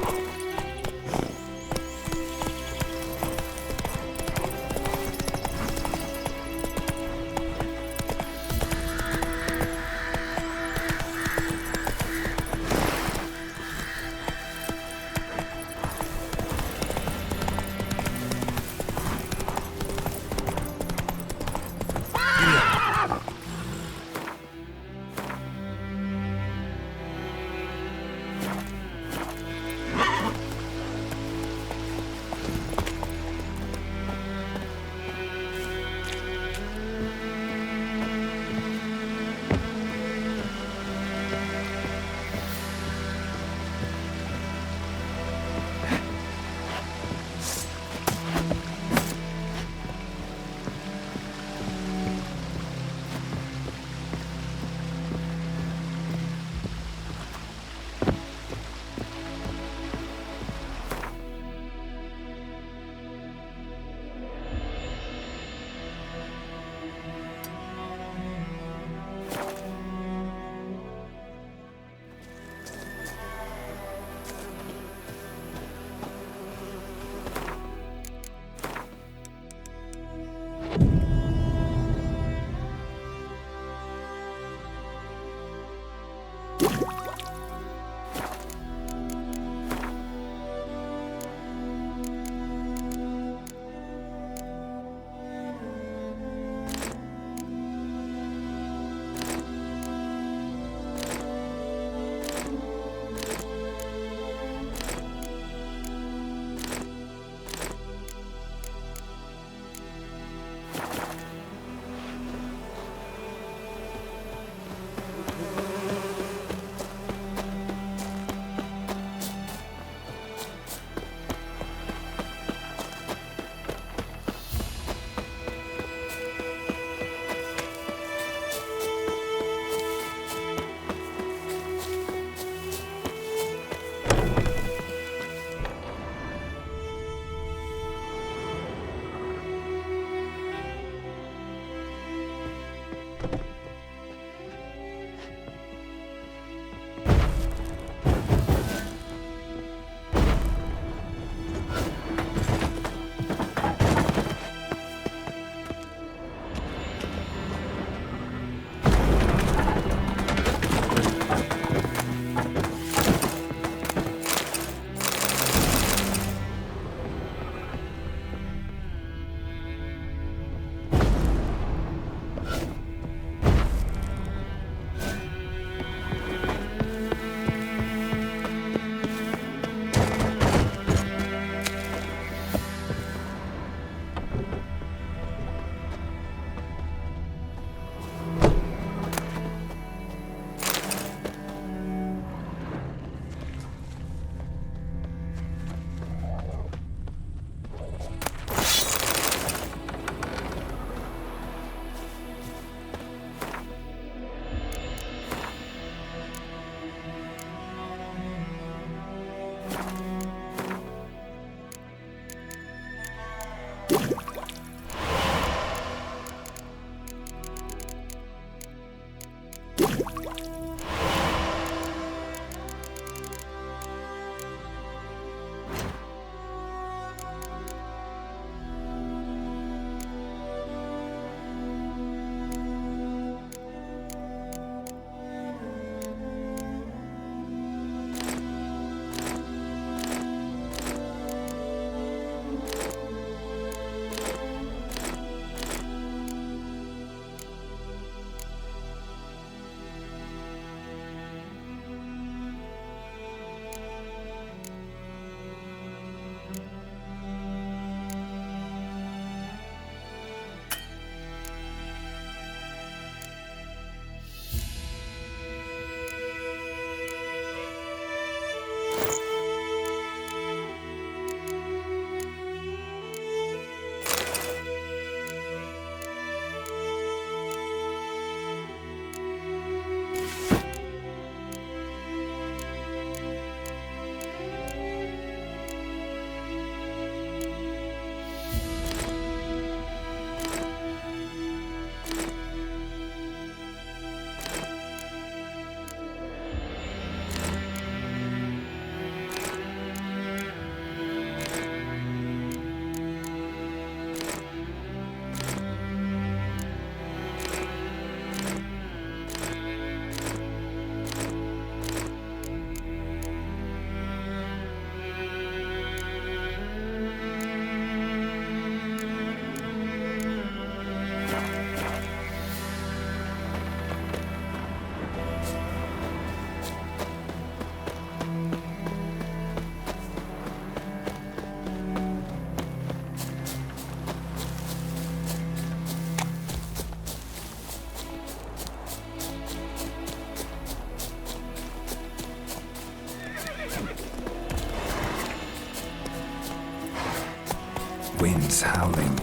Winds howling.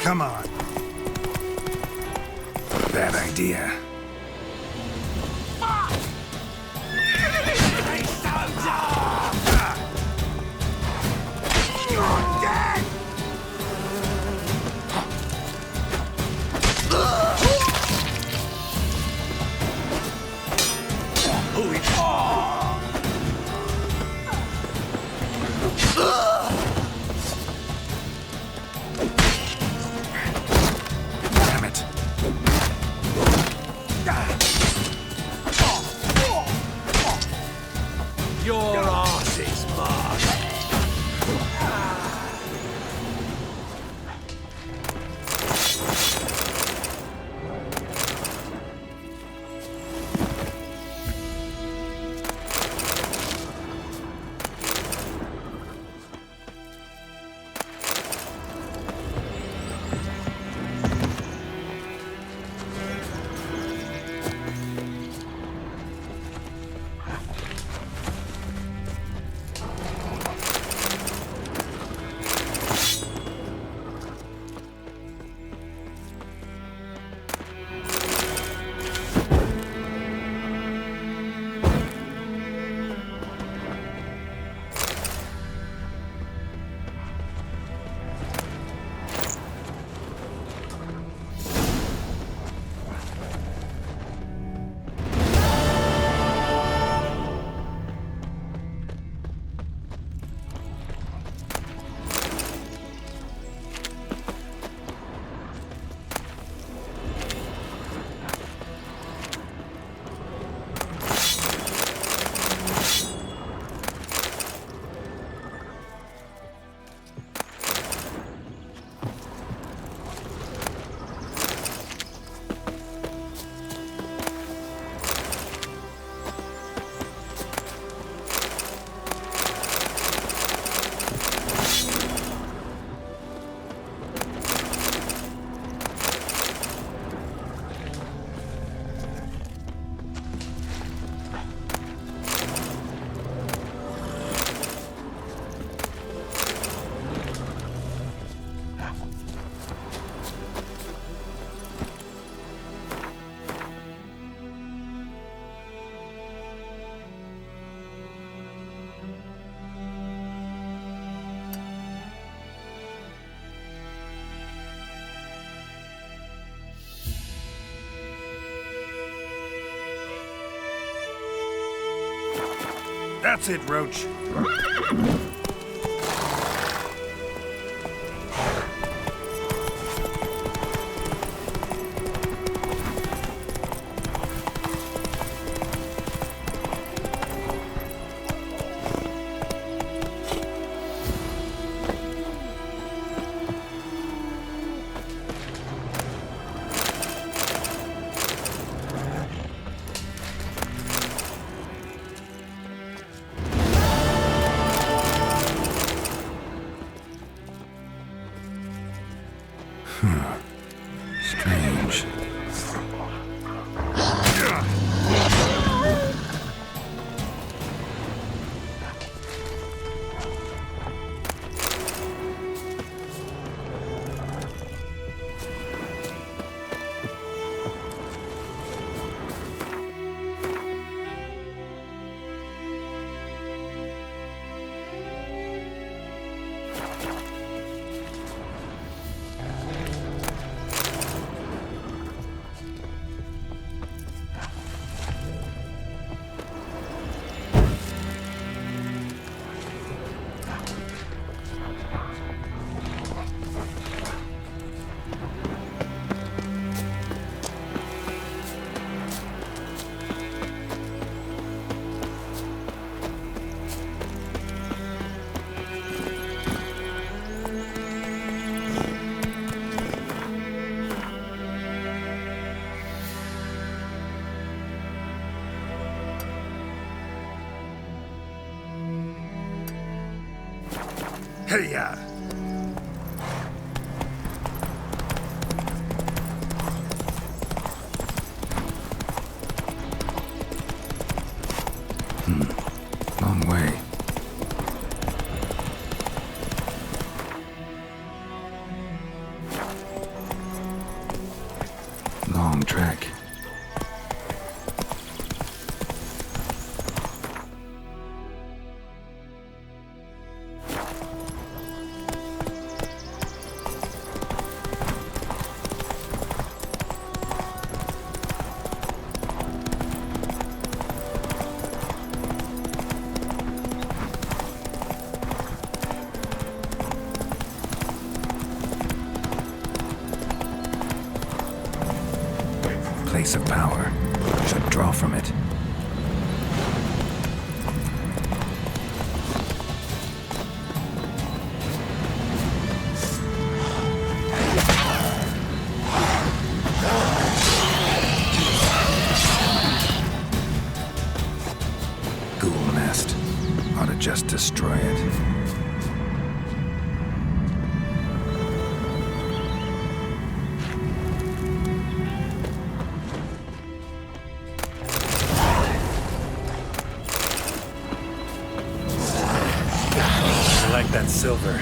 Come on. Bad idea. You're dead! Damn it. Your arse is mine. That's it, Roach. Strange. Hey-ya! Long way. Long trek. Place of power. Should draw from it. Ghoul nest. Ought to just destroy it. That silver.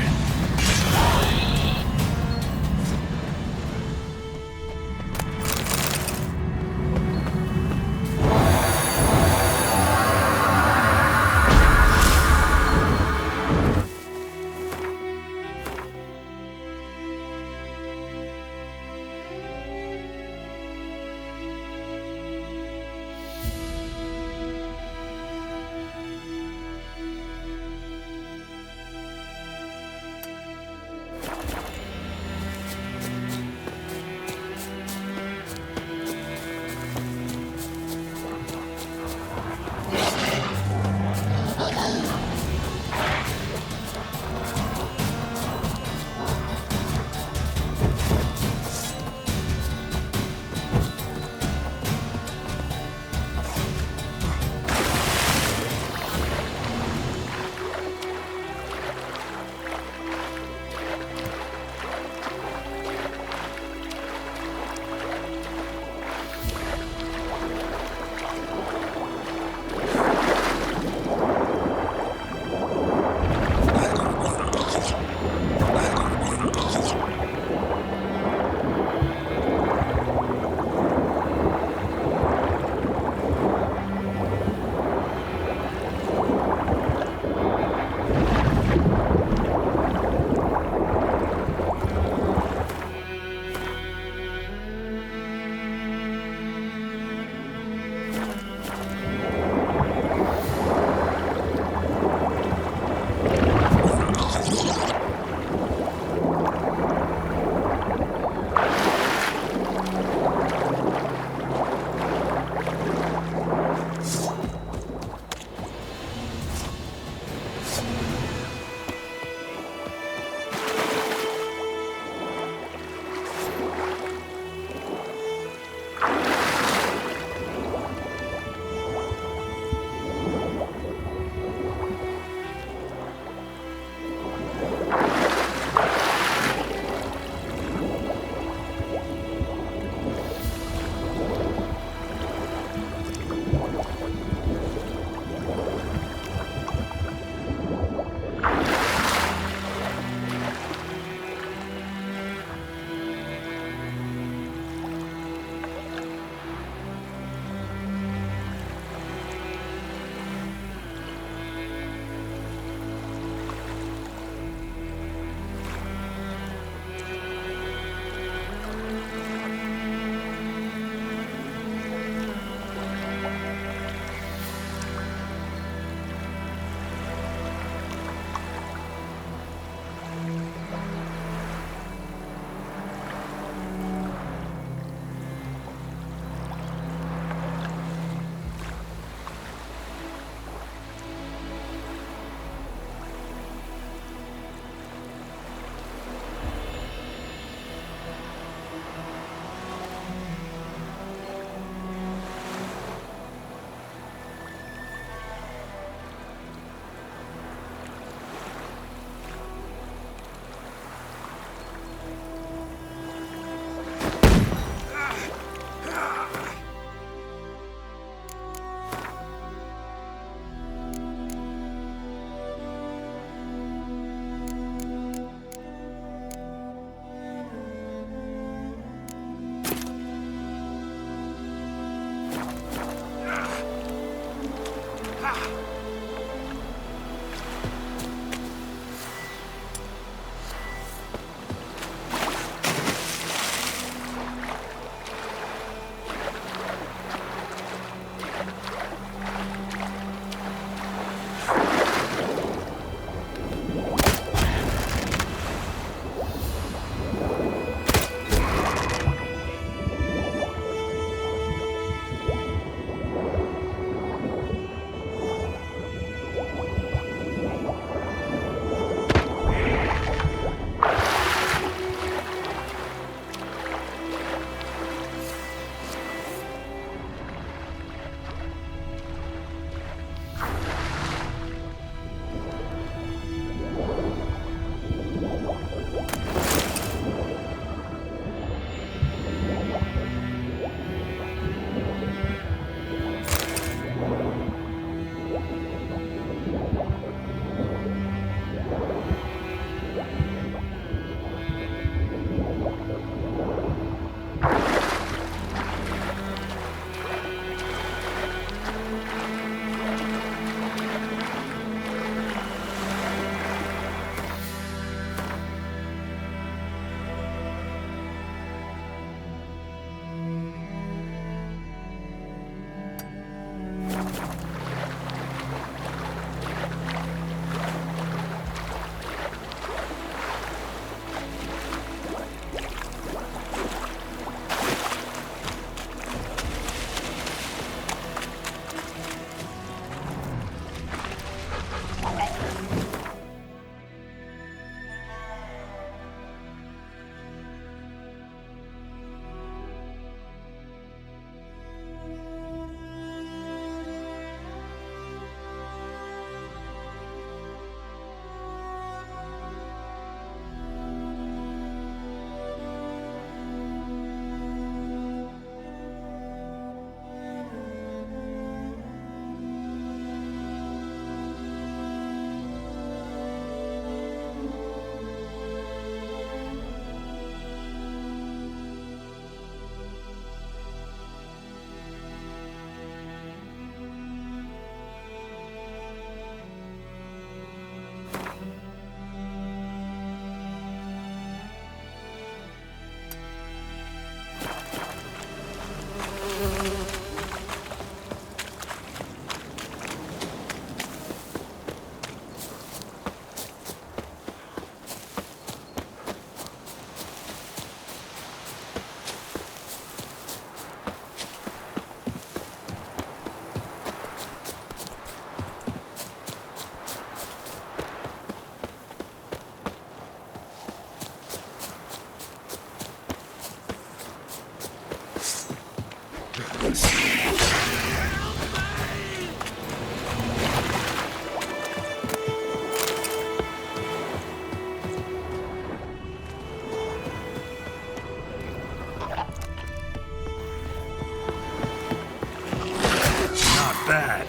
bad.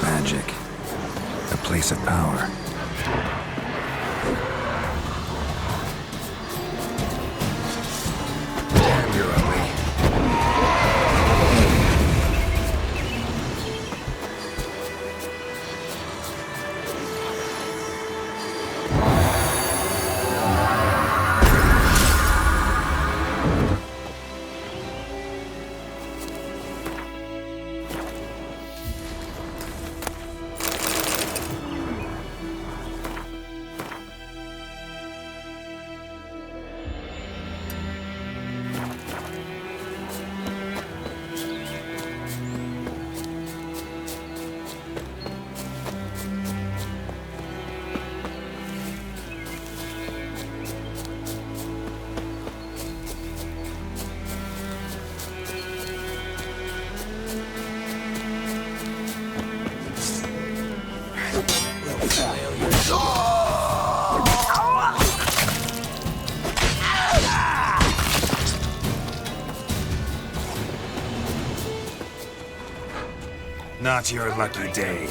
Magic. A place of power. Damn, you're ugly. Not your lucky day.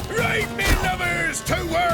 Right, me lovers, to work!